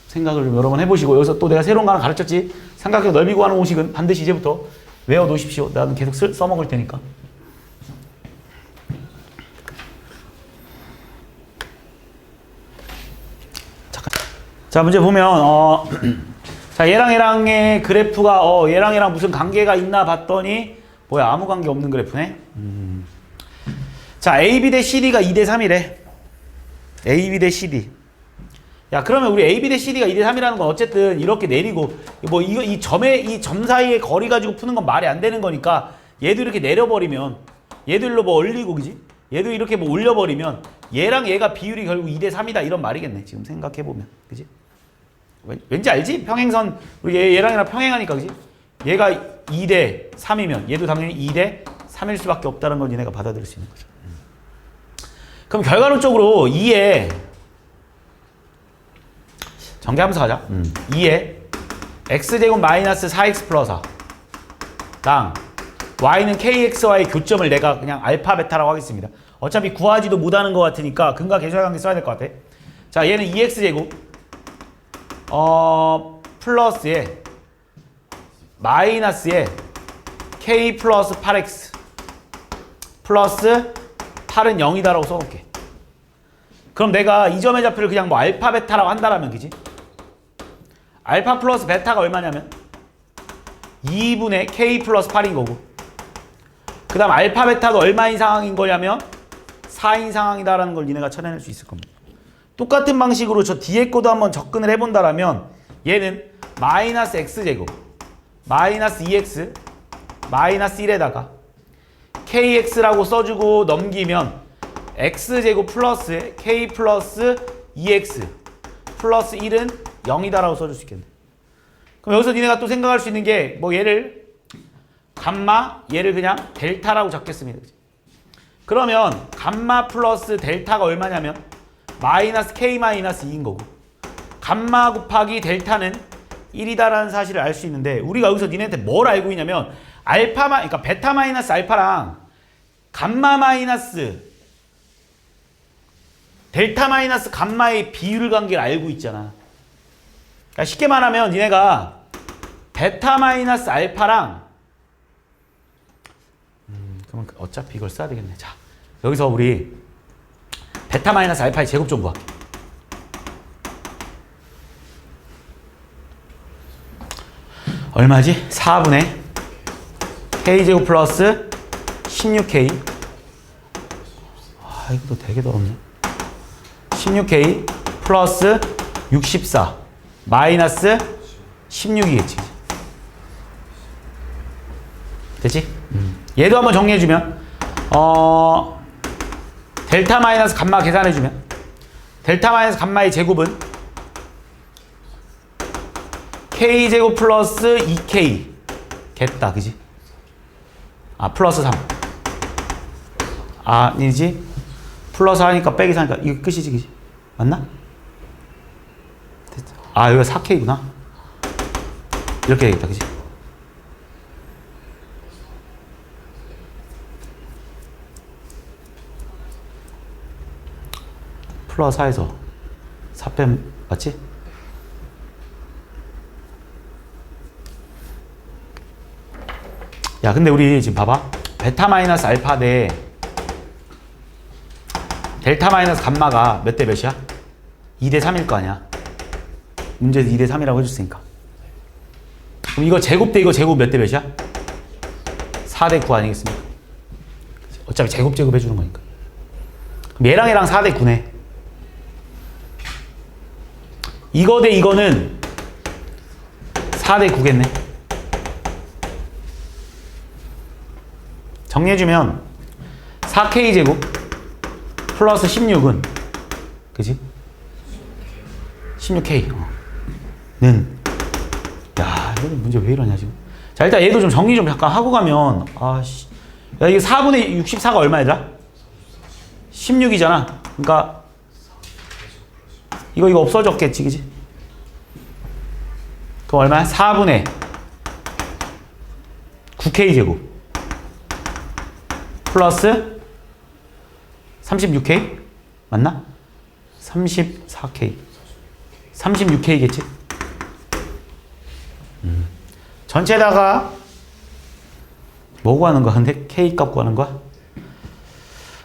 [SPEAKER 1] 생각을 좀 여러 번 해보시고 여기서 또 내가 새로운 거 하나 가르쳤지. 삼각형 넓이 구하는 공식은 반드시 이제부터 외워놓으십시오. 나는 계속 써먹을 테니까. 자 문제 보면 자 얘랑의 그래프가 얘랑 무슨 관계가 있나 봤더니 뭐야 아무 관계 없는 그래프네. 자 AB 대 CD가 2대 3이래. AB 대 CD. 야 그러면 우리 AB 대 CD가 2대 3이라는 건 어쨌든 이렇게 내리고 뭐 이거 이 점 사이의 거리 가지고 푸는 건 말이 안 되는 거니까 얘도 이렇게 내려버리면 얘도 일로 뭐 올리고 그지? 얘도 이렇게 뭐 올려버리면 얘랑 얘가 비율이 결국 2대 3이다 이런 말이겠네. 지금 생각해보면 그지? 왠지 알지? 평행선 우리 얘랑 평행하니까 그지? 얘가 2대 3이면 얘도 당연히 2대 3일 수밖에 없다는 걸 얘네가 받아들일 수 있는 거죠. 그럼 결과론적으로 2에 전개하면서 가자. 2에 x제곱 마이너스 4x 플러스 4당 y는 kx와의 교점을 내가 그냥 알파 베타라고 하겠습니다. 어차피 구하지도 못하는 것 같으니까 근과 계수의 관계 써야 될 것 같아. 자 얘는 2x제곱 플러스에 마이너스에 k 플러스 8x 플러스 8은 0이다라고 써놓을게. 그럼 내가 이 점의 좌표를 그냥 뭐 알파 베타라고 한다라면 그지? 알파 플러스 베타가 얼마냐면 2분의 k 플러스 8인 거고 그 다음 알파 베타도 얼마인 상황인 거냐면 4인 상황이다라는 걸 니네가 찾아낼 수 있을 겁니다. 똑같은 방식으로 저 뒤에 거도 한번 접근을 해본다라면 얘는 마이너스 x제곱 마이너스 2x 마이너스 1에다가 kx라고 써주고 넘기면 x제곱 플러스 k 플러스 2x 플러스 1은 0이다라고 써줄 수 있겠네. 그럼 여기서 니네가 또 생각할 수 있는 게 뭐 얘를 감마 얘를 그냥 델타라고 적겠습니다. 그러면 감마 플러스 델타가 얼마냐면 마이너스 k 마이너스 2인 거고 감마 곱하기 델타는 1이다라는 사실을 알 수 있는데 우리가 여기서 니네한테 뭘 알고 있냐면 그러니까 베타 마이너스 알파랑 감마 마이너스 델타 마이너스 감마의 비율 관계를 알고 있잖아. 그러니까 쉽게 말하면 니네가 베타 마이너스 알파랑 그러면 어차피 이걸 써야 되겠네. 자, 여기서 우리 베타 마이너스 알파의 제곱 좀 구할게. 얼마지? 4분의 k제곱 플러스 16k. 아, 이것도 되게 더럽네. 16k 플러스 64 마이너스 16이겠지. 됐지? 얘도 한번 정리해주면 델타 마이너스 감마 계산해주면 델타 마이너스 감마의 제곱은 k제곱 플러스 2k 겠다. 그지? 아, 플러스 3 아니지? 플러스 하니까 빼기 4니까 이거 끝이지. 그지? 맞나? 됐죠. 아, 여기가 4k구나. 이렇게 되겠다. 그지? 플러스 4에서 4 빼면 맞지? 야, 근데 우리 지금 봐봐. 베타 마이너스 알파 대 델타 마이너스 감마가 몇 대 몇이야? 2대 3일 거 아니야. 문제에서 2대 3이라고 해줬으니까. 그럼 이거 제곱 대 이거 제곱 몇 대 몇이야? 4대 9 아니겠습니까? 어차피 제곱 해주는 거니까. 그럼 얘랑 얘랑 4대 9네. 이거 대 이거는 4대 9겠네. 정리해주면 4k제곱 플러스 16은 그지? 16k 는 야, 이거 문제 왜 이러냐 지금. 자, 일단 얘도 좀 정리 좀 잠깐 하고 가면 아씨, 야, 이게 4분의 64가 얼마 얘들아? 16이잖아. 그러니까 이거 없어졌겠지. 그지? 그럼 얼마야? 4분의 9k제곱 플러스 36k? 맞나? 34k 36k겠지? 전체에다가 뭐 구하는 거야? 근데 k 값 구하는 거야?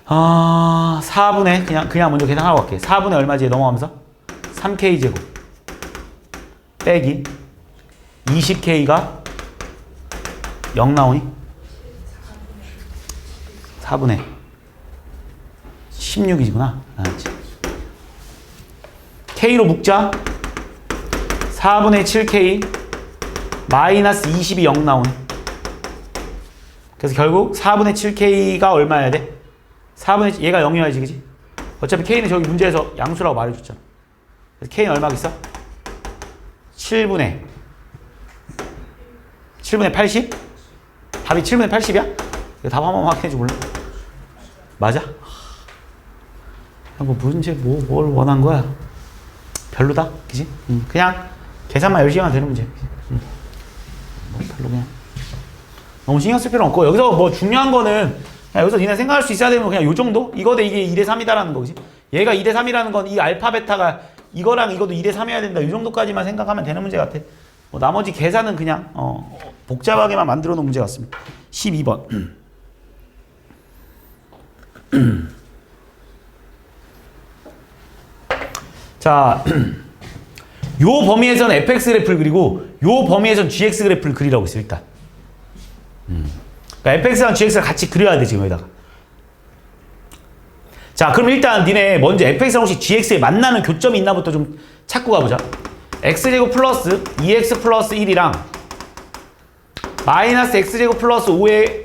[SPEAKER 1] 4분의 그냥 먼저 계산하고 갈게. 4분의 얼마지? 넘어가면서 3k제곱 빼기 20k가 0 나오니? 4분의 16이구나. 알았지? k로 묶자. 4분의 7k 마이너스 20이 0 나오네. 그래서 결국 4분의 7k가 얼마여야 돼? 4분의 얘가 0이어야지. 그지? 어차피 k는 저기 문제에서 양수라고 말해줬잖아. 그래서 k는 얼마겠어? 7분의 80? 답이 7분의 80이야? 답 한번 확인해 줘 볼래? 맞아? 뭐 문제 뭘 원한 거야? 별로다? 그지? 그냥 계산만 열심히 하면 되는 문제. 뭐 별로 그냥 너무 신경 쓸 필요는 없고, 여기서 뭐 중요한 거는 그냥 여기서 니네 생각할 수 있어야 되는 거 그냥 요 정도? 이거 대 이게 2대 3이다라는 거. 그지? 얘가 2대 3이라는 건 이 알파 베타가 이거랑 이것도 2대 3이어야 된다. 이 정도까지만 생각하면 되는 문제 같아. 뭐 나머지 계산은 그냥 복잡하게만 만들어 놓은 문제 같습니다. 12번. 자, 요 범위에서는 fx 그래프를 그리고 요 범위에서는 gx 그래프를 그리라고 했어요. 일단 그러니까 fx랑 gx를 같이 그려야 돼. 지금 여기다가. 자, 그럼 일단 니네 먼저 fx랑 혹시 gx에 만나는 교점이 있나부터 좀 찾고 가보자. x제곱 플러스 2x 플러스 1이랑 마이너스 x제곱 플러스 5의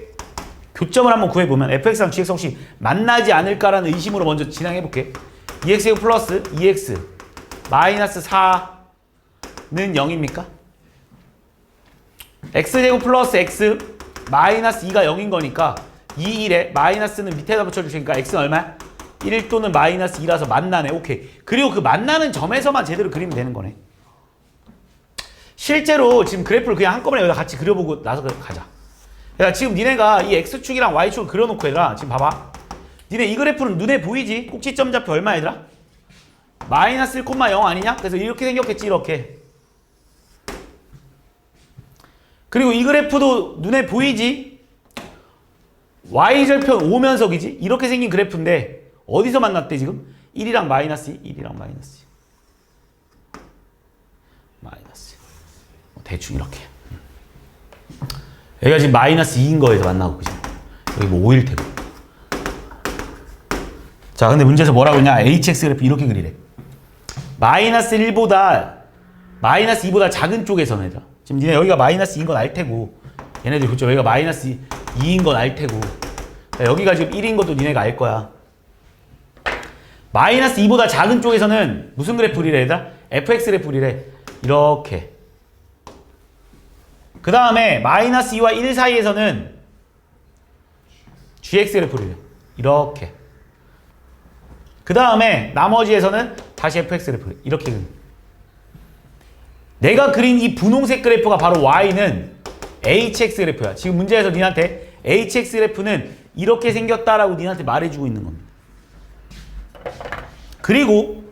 [SPEAKER 1] 교점을 한번 구해보면 fx랑 gx 혹시 만나지 않을까라는 의심으로 먼저 진행해볼게. 2x제곱 플러스 2x 마이너스 4는 0입니까? x제곱 플러스 x 마이너스 2가 0인 거니까 2, 1에 마이너스는 밑에다 붙여주시니까 x는 얼마야? 1 또는 마이너스 2라서 만나네. 오케이. 그리고 그 만나는 점에서만 제대로 그리면 되는 거네. 실제로 지금 그래프를 그냥 한꺼번에 여기다 같이 그려보고 나서 가자. 야, 지금 니네가 이 X축이랑 Y축을 그려놓고 얘들아, 지금 봐봐. 니네 이 그래프는 눈에 보이지? 꼭지점 좌표 얼마 얘들아? 마이너스 1,0 아니냐? 그래서 이렇게 생겼겠지, 이렇게. 그리고 이 그래프도 눈에 보이지? Y절편 5면석이지? 이렇게 생긴 그래프인데 어디서 만났대 지금? 1이랑 마이너스 2, 1이랑 마이너스 2. 마이너스. 대충 이렇게. 여기가 지금 마이너스 2인 거에서 만나고, 그지? 여기 뭐 5일 테고. 자, 근데 문제에서 뭐라고 했냐? HX 그래프 이렇게 그리래. 마이너스 1보다, 마이너스 2보다 작은 쪽에서는 얘들아. 지금 니네 여기가 마이너스 2인 건 알 테고, 얘네들 그렇죠. 여기가 마이너스 2인 건 알 테고, 여기가 지금 1인 것도 니네가 알 거야. 마이너스 2보다 작은 쪽에서는 무슨 그래프 그리래 얘들아? fx 그래프 그리래. 이렇게. 그 다음에 마이너스 2와 1 사이에서는 gx 그래프를 이렇게. 그 다음에 나머지에서는 다시 fx 그래프를 이렇게 그립니다. 내가 그린 이 분홍색 그래프가 바로 y는 hx 그래프야. 지금 문제에서 니한테 hx 그래프는 이렇게 생겼다라고 니한테 말해주고 있는 겁니다. 그리고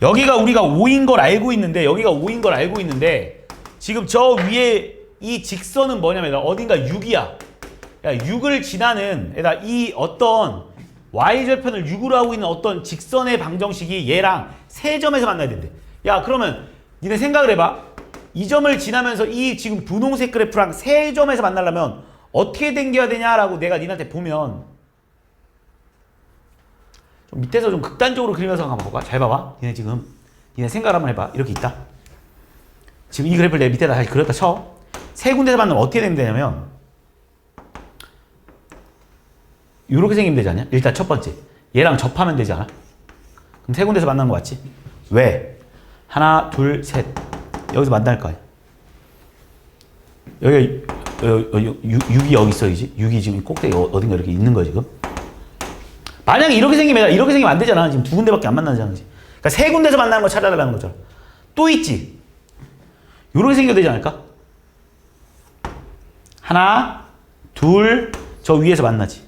[SPEAKER 1] 여기가 우리가 5인 걸 알고 있는데, 여기가 5인 걸 알고 있는데, 지금 저 위에 이 직선은 뭐냐면 어딘가 6이야. 야, 6을 지나는 이 어떤 y절편을 6으로 하고 있는 어떤 직선의 방정식이 얘랑 세 점에서 만나야 된대. 야, 그러면 니네 생각을 해봐. 이 점을 지나면서 이 지금 분홍색 그래프랑 세 점에서 만나려면 어떻게 당겨야 되냐라고 내가 니한테 보면, 좀 밑에서 좀 극단적으로 그리면서 한번 봐봐. 잘 봐봐. 니네 지금 니네 생각을 한번 해봐. 이렇게 있다. 지금 이 그래프를 내 밑에다 다시 그렸다 쳐. 세 군데서 만나면 어떻게 되냐면 이렇게 생기면 되지 않냐? 일단 첫 번째 얘랑 접하면 되지 않아? 그럼 세 군데서 만나는 거 맞지? 왜? 하나, 둘, 셋. 여기서 만날 거 아니야. 여기 6이 여기 있어, 이지? 6이 지금 꼭대기 어딘가 이렇게 있는 거야, 지금. 만약에 이렇게 생기면 안 되잖아. 지금 두 군데밖에 안 만나잖아. 그러니까 세 군데서 만나는 거 찾아달라는 거잖아. 또 있지? 이렇게 생겨야 되지 않을까? 하나, 둘, 저 위에서 만나지.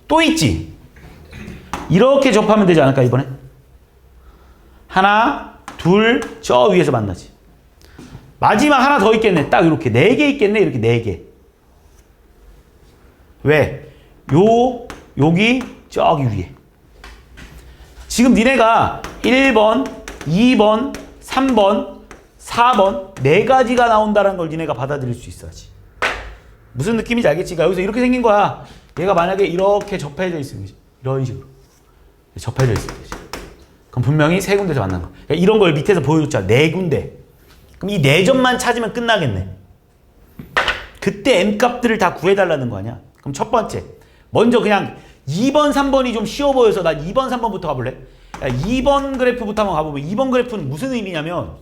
[SPEAKER 1] 또 있지? 이렇게 접하면 되지 않을까, 이번에? 하나, 둘, 저 위에서 만나지. 마지막 하나 더 있겠네. 딱 이렇게 4개 있겠네. 이렇게 4개. 왜? 여기, 저기 위에. 지금 니네가 1번, 2번, 3번, 4번 4가지가 나온다는 걸 니네가 받아들일 수 있어야지. 무슨 느낌인지 알겠지? 그러니까 여기서 이렇게 생긴 거야. 얘가 만약에 이렇게 접해져 있으면 이런 식으로 접해져 있을 거지. 그럼 분명히 세 군데서 만난 거. 그러니까 이런 걸 밑에서 보여줬잖아. 4군데. 그럼 이 4점만 찾으면 끝나겠네. 그때 m값들을 다 구해달라는 거 아니야? 그럼 첫 번째. 먼저 그냥 2번, 3번이 좀 쉬워 보여서 난 2번, 3번부터 가볼래? 야, 2번 그래프부터 한번 가보면 2번 그래프는 무슨 의미냐면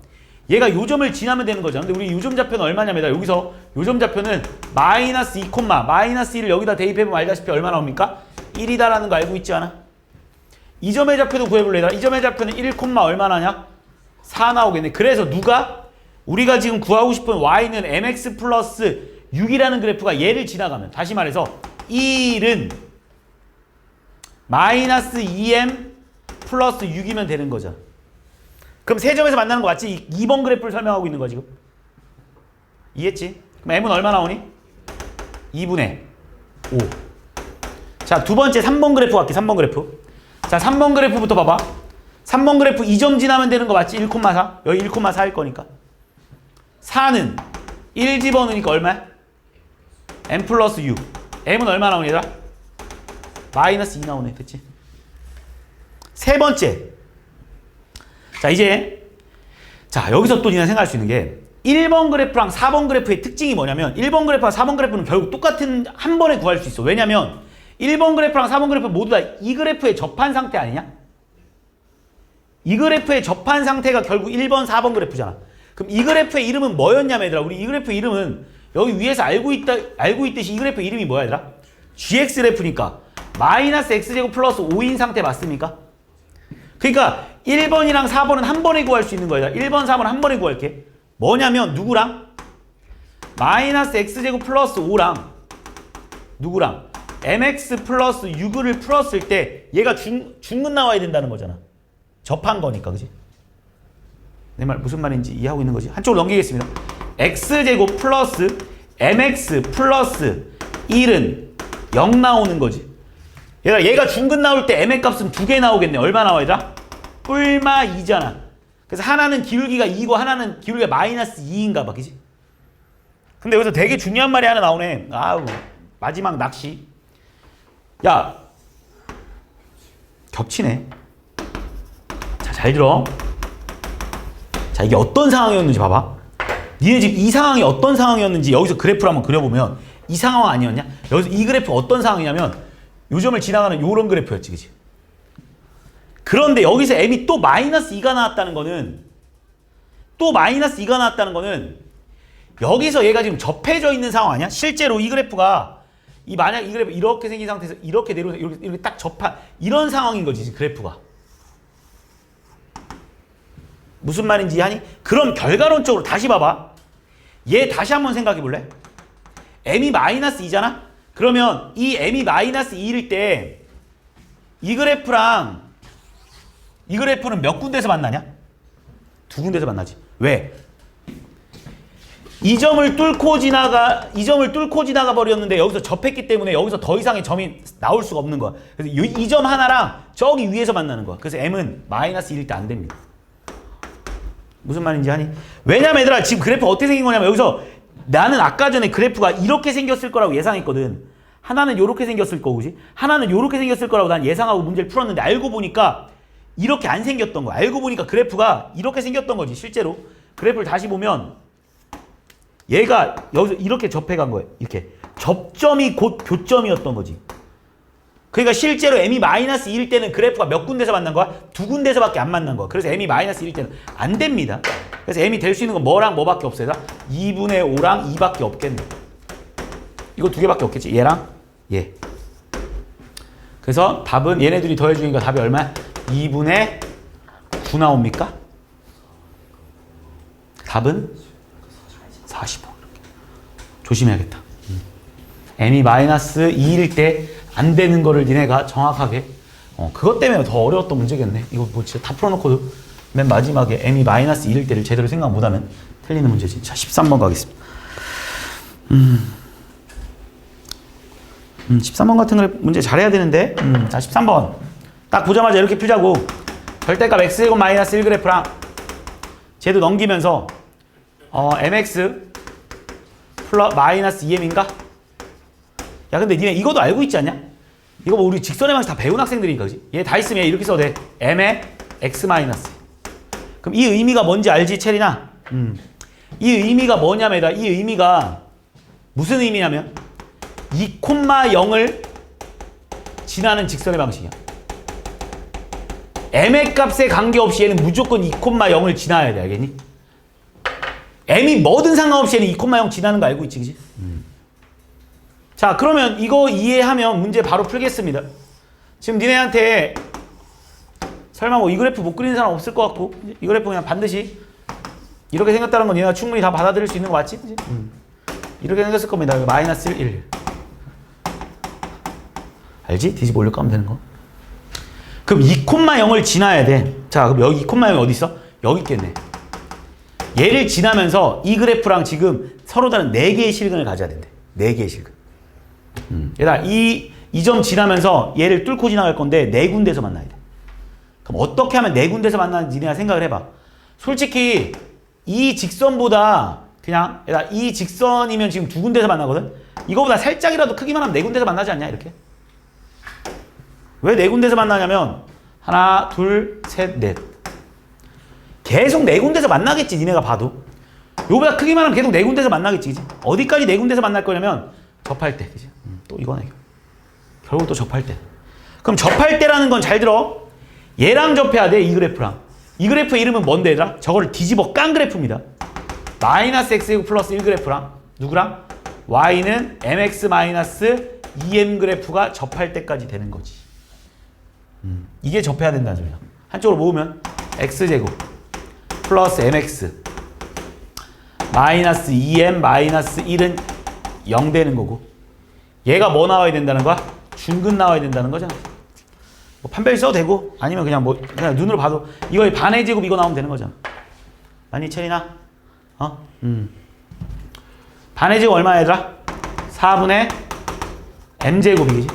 [SPEAKER 1] 얘가 요점을 지나면 되는 거잖아. 근데 우리 요점 좌표는 얼마냐면 여기서 요점 좌표는 마이너스 2, 마이너스 1을 여기다 대입해보면 알다시피 얼마 나옵니까? 1이다라는 거 알고 있지 않아? 이 점의 좌표도 구해볼래? 이 점의 좌표는 1, 얼마나냐? 4 나오겠네. 그래서 누가? 우리가 지금 구하고 싶은 y는 mx 플러스 6이라는 그래프가 얘를 지나가면, 다시 말해서 1은 마이너스 2m 플러스 6이면 되는 거죠. 그럼 세 점에서 만나는 거 맞지? 2번 그래프를 설명하고 있는 거야 지금. 이해했지? 그럼 m은 얼마 나오니? 2분의 5. 자, 두 번째 3번 그래프 갈게. 3번 그래프. 자, 3번 그래프부터 봐봐. 3번 그래프 2점 지나면 되는 거 맞지? 1,4. 여기 1,4일 거니까. 4는 1 집어넣으니까 얼마야? m 플러스 6. m은 얼마 나오니 얘들아? 마이너스 2 나오네. 됐지? 세 번째. 자, 이제 자, 여기서 또 니네 생각할 수 있는 게 1번 그래프랑 4번 그래프의 특징이 뭐냐면 1번 그래프와 4번 그래프는 결국 똑같은 한 번에 구할 수 있어. 왜냐면 1번 그래프랑 4번 그래프 모두 다 이 그래프에 접한 상태 아니냐? 이 그래프에 접한 상태가 결국 1번, 4번 그래프잖아. 그럼 이 그래프의 이름은 뭐였냐면 얘들아, 우리 이 그래프의 이름은 여기 위에서 알고 있듯이 이 그래프의 이름이 뭐야 얘들아? GX 그래프니까 마이너스 X제곱 플러스 5인 상태 맞습니까? 그러니까 1번이랑 4번은 한 번에 구할 수 있는 거야. 1번, 4번 한 번에 구할게. 뭐냐면 누구랑? 마이너스 x제곱 플러스 5랑 누구랑? mx 플러스 6을 풀었을 때 얘가 중근 나와야 된다는 거잖아. 접한 거니까, 그지? 내 말 무슨 말인지 이해하고 있는 거지? 한쪽으로 넘기겠습니다. x제곱 플러스 mx 플러스 1은 0 나오는 거지. 얘가 중근 나올 때 m의 값은 2개 나오겠네. 얼마 나와야 되나? 뿔마 2잖아. 그래서 하나는 기울기가 2고 하나는 기울기가 마이너스 2인가 봐. 그지? 근데 여기서 되게 중요한 말이 하나 나오네. 아우, 마지막 낚시. 야, 겹치네. 자, 잘 들어. 자, 이게 어떤 상황이었는지 봐봐. 니네 지금 이 상황이 어떤 상황이었는지 여기서 그래프를 한번 그려보면 이 상황 아니었냐? 여기서 이 그래프 어떤 상황이냐면 요 점을 지나가는 요런 그래프였지, 그치? 그런데 여기서 m이 또 마이너스 2가 나왔다는 거는 여기서 얘가 지금 접해져 있는 상황 아니야? 실제로 이 그래프가 만약 이 그래프 이렇게 생긴 상태에서 이렇게 내려오면서 이렇게 딱 접한 이런 상황인 거지, 그래프가. 무슨 말인지 이해하니? 그럼 결과론적으로 다시 봐봐. 얘 다시 한번 생각해 볼래? m이 마이너스 2잖아? 그러면 이 m이 마이너스 2일 때 이 그래프랑 이 그래프는 몇 군데서 만나냐? 두 군데서 만나지. 왜? 이 점을 뚫고 지나가 버렸는데 여기서 접했기 때문에 여기서 더 이상의 점이 나올 수가 없는 거야. 그래서 이 점 하나랑 저기 위에서 만나는 거야. 그래서 m은 마이너스 1일 때 안 됩니다. 무슨 말인지 아니? 왜냐면 얘들아 지금 그래프 어떻게 생긴 거냐면 여기서 나는 아까 전에 그래프가 이렇게 생겼을 거라고 예상했거든. 하나는 이렇게 생겼을 거고, 그지? 하나는 이렇게 생겼을 거라고 난 예상하고 문제를 풀었는데 알고 보니까 이렇게 안 생겼던 거야. 알고 보니까 그래프가 이렇게 생겼던 거지, 실제로. 그래프를 다시 보면 얘가 여기서 이렇게 접해간 거예요. 이렇게. 접점이 곧 교점이었던 거지. 그러니까 실제로 m이 마이너스 1일 때는 그래프가 몇 군데서 만난 거야? 두 군데서밖에 안 만난 거야. 그래서 m이 마이너스 1일 때는 안 됩니다. 그래서 m이 될 수 있는 건 뭐랑 뭐밖에 없어요? 2분의 5랑 2밖에 없겠네. 이거 두 개밖에 없겠지. 얘랑 얘. 그래서 답은 얘네들이 더해주니까 답이 얼마야? 2분의 9 나옵니까? 답은 45. 조심해야겠다. m이 마이너스 2일 때 안 되는 거를 니네가 정확하게 그것 때문에 더 어려웠던 문제겠네. 이거 뭐 진짜 다 풀어놓고도 맨 마지막에 m이 마이너스 2일 때를 제대로 생각 못하면 틀리는 문제지. 자, 13번 가겠습니다. 13번 같은 걸 문제 잘해야 되는데. 자, 13번 딱 보자마자 이렇게 풀자고. 절대값 x제곱 마이너스 1 그래프랑 쟤도 넘기면서 mx 플러스 마이너스 2m인가? 야, 근데 니네 이것도 알고 있지 않냐? 이거 뭐 우리 직선의 방식 다 배운 학생들이니까, 그지? 얘 다 있으면 얘 이렇게 써도 돼. m의 x 마이너스. 그럼 이 의미가 뭔지 알지, 체리나? 이 의미가 뭐냐면, 이 의미가 무슨 의미냐면 2,0을 지나는 직선의 방식이야. m의 값에 관계없이 얘는 무조건 2,0을 지나야 돼, 알겠니? m이 뭐든 상관없이 얘는 2,0 지나는 거 알고 있지, 그지? 자, 그러면 이거 이해하면 문제 바로 풀겠습니다. 지금 니네한테 설마 뭐 이 그래프 못 그리는 사람 없을 것 같고, 이 그래프 그냥 반드시 이렇게 생겼다는 건 니네가 충분히 다 받아들일 수 있는 거 맞지? 그치? 이렇게 생겼을 겁니다. 마이너스 1. 알지? 뒤집어 올려 까면 되는 거. 그럼 2,0을 지나야 돼. 자, 그럼 여기 2,0이 어디 있어? 여기 있겠네. 얘를 지나면서 이 그래프랑 지금 서로 다른 4개의 실근을 가져야 된대. 4개의 실근. 얘들아, 이 점 지나면서 얘를 뚫고 지나갈 건데 4군데서 만나야 돼. 그럼 어떻게 하면 4군데서 만나는지 니네가 생각을 해봐. 솔직히 이 직선보다 그냥 얘들아, 이 직선이면 지금 2군데서 만나거든? 이거보다 살짝이라도 크기만 하면 4군데서 만나지 않냐, 이렇게? 왜 4군데서 만나냐면 하나, 둘, 셋, 넷. 계속 4군데서 만나겠지, 니네가 봐도. 요보다 크기만 하면 계속 4군데서 만나겠지, 그치? 어디까지 4군데서 만날 거냐면 접할 때, 그치? 또 이거네. 결국 또 접할 때. 그럼 접할 때라는 건 잘 들어. 얘랑 접해야 돼, 이 그래프랑. 이 그래프의 이름은 뭔데, 얘들아? 저거를 뒤집어 깐 그래프입니다. 마이너스 x제곱 플러스 1 그래프랑 누구랑? y는 mx 마이너스 2m 그래프가 접할 때까지 되는 거지. 이게 접해야 된다는 소리야. 한쪽으로 모으면 x제곱 플러스 mx 마이너스 2m 마이너스 1은 0 되는 거고 얘가 뭐 나와야 된다는 거야? 중근 나와야 된다는 거잖아. 뭐 판별식 써도 되고 아니면 그냥 뭐 그냥 눈으로 봐도 이거의 반의 제곱 이거 나오면 되는 거잖아. 아니 철이나? 반의 제곱 얼마야 얘들아? 4분의 m제곱이지.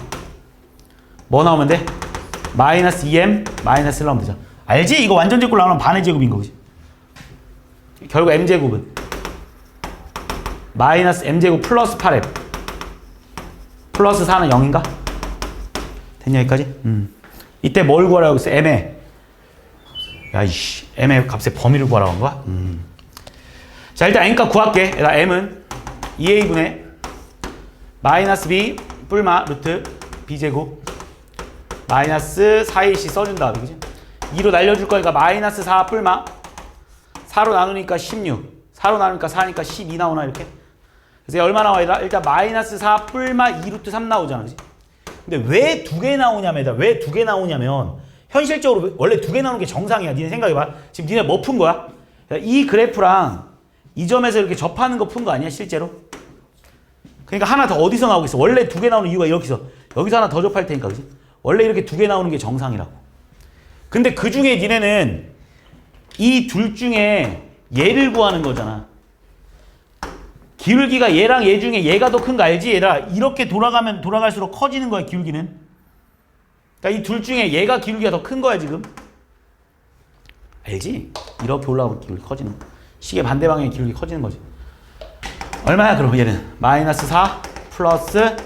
[SPEAKER 1] 뭐 나오면 돼? 마이너스 2m 마이너스 1 나오면 되잖아. 알지? 이거 완전 제곱 나오면 반의 제곱인 거지. 결국 m제곱은 마이너스 m제곱 플러스 8m 플러스 4는 0인가? 됐냐 여기까지? 이때 뭘 구하라고 했어? m의 야이씨 m의 값의 범위를 구하라고 한 거야? 자 일단 m값 구할게. m은 2a분의 마이너스 b 뿔마 루트 b제곱 마이너스 4ac 써준다. 그지? 2로 날려줄 거니까 마이너스 4 뿔마 4로 나누니까 16 4로 나누니까 4니까 12 나오나 이렇게? 그래서 얼마 나와 얘들아? 일단 마이너스 4 뿔마 2 루트 3 나오잖아. 그지? 근데 왜 두 개 나오냐면 얘들아 왜 두 개 나오냐면 현실적으로 원래 두 개 나오는 게 정상이야. 니네 생각해봐. 지금 니네 뭐 푼 거야? 이 그래프랑 이 점에서 이렇게 접하는 거 푼 거 아니야 실제로? 그러니까 하나 더 어디서 나오겠어? 원래 두 개 나오는 이유가 여기서 여기서 하나 더 접할 테니까. 그지? 원래 이렇게 두 개 나오는 게 정상이라고. 근데 그 중에 니네는 이 둘 중에 얘를 구하는 거잖아. 기울기가 얘랑 얘 중에 얘가 더 큰 거 알지? 얘들아 이렇게 돌아가면 돌아갈수록 커지는 거야 기울기는. 그러니까 이 둘 중에 얘가 기울기가 더 큰 거야 지금. 알지? 이렇게 올라가면 기울기 커지는 거. 시계 반대 방향의 기울기 커지는 거지. 얼마야 그럼 얘는? 마이너스 4 플러스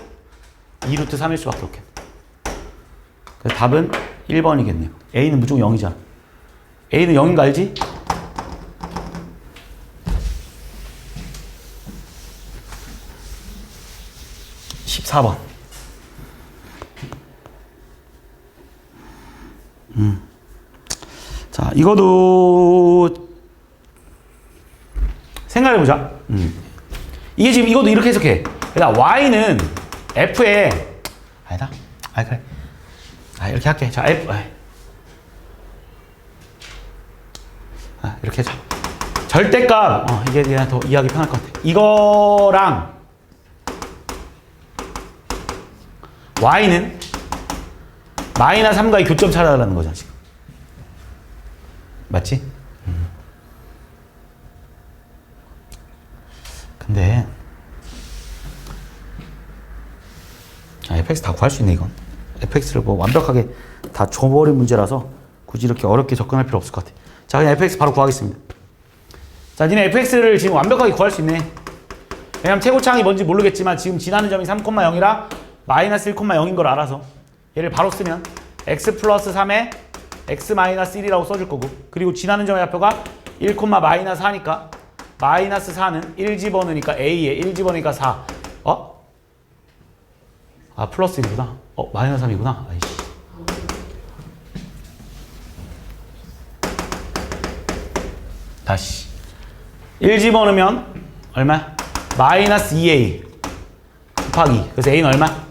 [SPEAKER 1] 2 루트 3일 수밖에 없겠네. 그래서 답은 1번이겠네요. A는 무조건 0이잖아. A는 0인 거 알지? (14번) 자 이거도 생각해보자. 이게 지금 이것도 이렇게 해석해. 일단 y는 f에 아니다. 아 그래. 아 이렇게 할게. 자 f 이렇게 해줘. 절대값 이게 그냥 더 이해하기 편할 것 같아. 이거랑 y는 마이너스 3과의 교점 찾아달라는 거잖아 지금. 맞지? 근데 fx 다 구할 수 있네 이건. fx를 뭐 완벽하게 다 줘버린 문제라서 굳이 이렇게 어렵게 접근할 필요 없을 것 같아. 자 그냥 fx 바로 구하겠습니다. 자 니네 fx를 지금 완벽하게 구할 수 있네. 왜냐면 최고차항이 뭔지 모르겠지만 지금 지나는 점이 3,0이라 마이너스 1,0인 걸 알아서 얘를 바로 쓰면 x 플러스 3에 x 마이너스 1이라고 써줄 거고, 그리고 지나는 점의 좌표가 1, 마이너스 4니까 마이너스 4는 1 집어넣으니까 a에 1 집어넣으니까 4. 아 플러스 1이구나. 마이너스 3이구나. 아이씨. 다시 1 집어넣으면 얼마? 마이너스 2a 곱하기, 그래서 a는 얼마?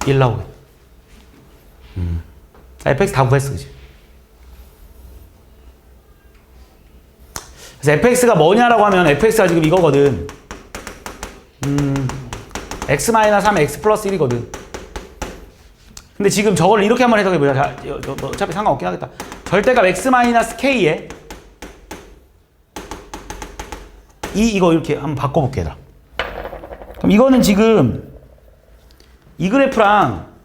[SPEAKER 1] 1 나오게. fx 다 구했어, 그치? 그래서 fx가 뭐냐라고 하면 fx가 지금 이거거든. x-3 x 플러스 1이거든. 근데 지금 저걸 이렇게 한번 해석해보자. 자, 어차피 상관없긴 하겠다. 절대값 x-k에 이거 이렇게 한번 바꿔볼게, 얘들아. 그럼 이거는 지금 이 그래프랑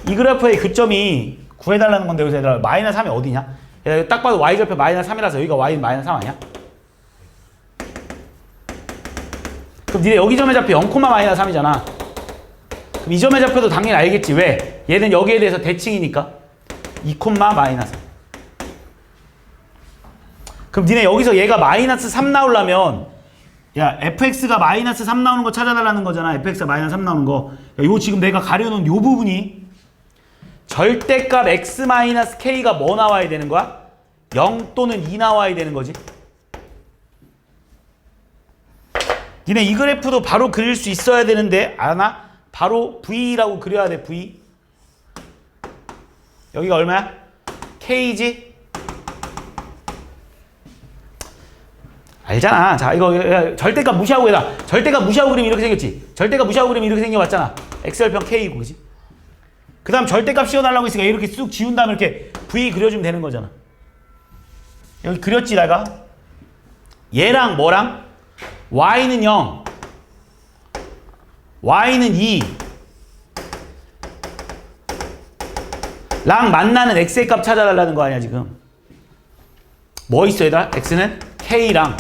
[SPEAKER 1] 이 그래프의 교점이 구해달라는 건데, 여기서 얘들아 마이너스 3이 어디냐? 얘들아, 딱 봐도 y절표 마이너스 3이라서 여기가 y는 마이너스 3 아니야? 그럼 니네 여기 점의 좌표 0, 마이너스 3이잖아. 그럼 이 점의 좌표도 당연히 알겠지. 왜? 얘는 여기에 대해서 대칭이니까 2, 마이너스 3. 그럼 니네 여기서 얘가 마이너스 3 나오려면, 야 fx가 마이너스 3 나오는 거 찾아달라는 거잖아. fx가 마이너스 3 나오는 거. 야, 요 지금 내가 가려놓은 요 부분이 절대값 x-k가 뭐 나와야 되는 거야? 0 또는 2 나와야 되는 거지. 니네 이 그래프도 바로 그릴 수 있어야 되는데 아나? 바로 V라고 그려야 돼. V. 여기가 얼마야? K지? 알잖아. 자, 이거 절대값 무시하고 해다. 절대값 무시하고 그리면 이렇게 생겼지. 절대값 무시하고 그리면 이렇게 생겨봤잖아. X절편 K이고, 그지? 그 다음 절대값 씌워달라고 했으니까 이렇게 쑥 지운 다음에 이렇게 V 그려주면 되는 거잖아. 여기 그렸지, 내가? 얘랑 뭐랑? Y는 0. Y는 2. 랑 만나는 X의 값 찾아달라는 거 아니야, 지금. 뭐 있어, 얘들아? X는 K랑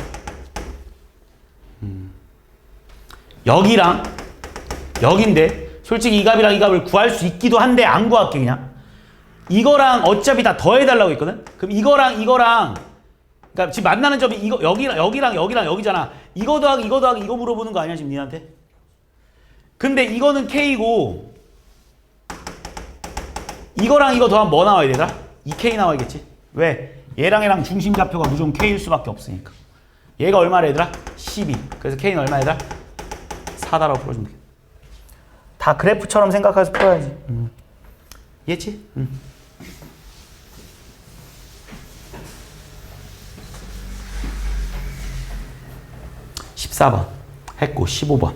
[SPEAKER 1] 여기랑 여긴데 솔직히 이 값이랑 이 값을 구할 수 있기도 한데 안 구할게 그냥. 이거랑 어차피 다 더해달라고 했거든. 그럼 이거랑 그러니까 지금 만나는 점이 이거 여기랑 여기잖아. 이거 더하기 이거 물어보는 거 아니야 지금 니한테. 근데 이거는 K고 이거랑 이거 더하면 뭐 나와야 되더라? 2K 나와야겠지. 왜? 얘랑 중심 좌표가 무조건 K일 수밖에 없으니까. 얘가 얼마래 얘들아? 12. 그래서 K는 얼마 얘들아? 4다라고 풀어주면 돼. 다 그래프처럼 생각해서 풀어야지. 이해했지? 14번 했고 15번.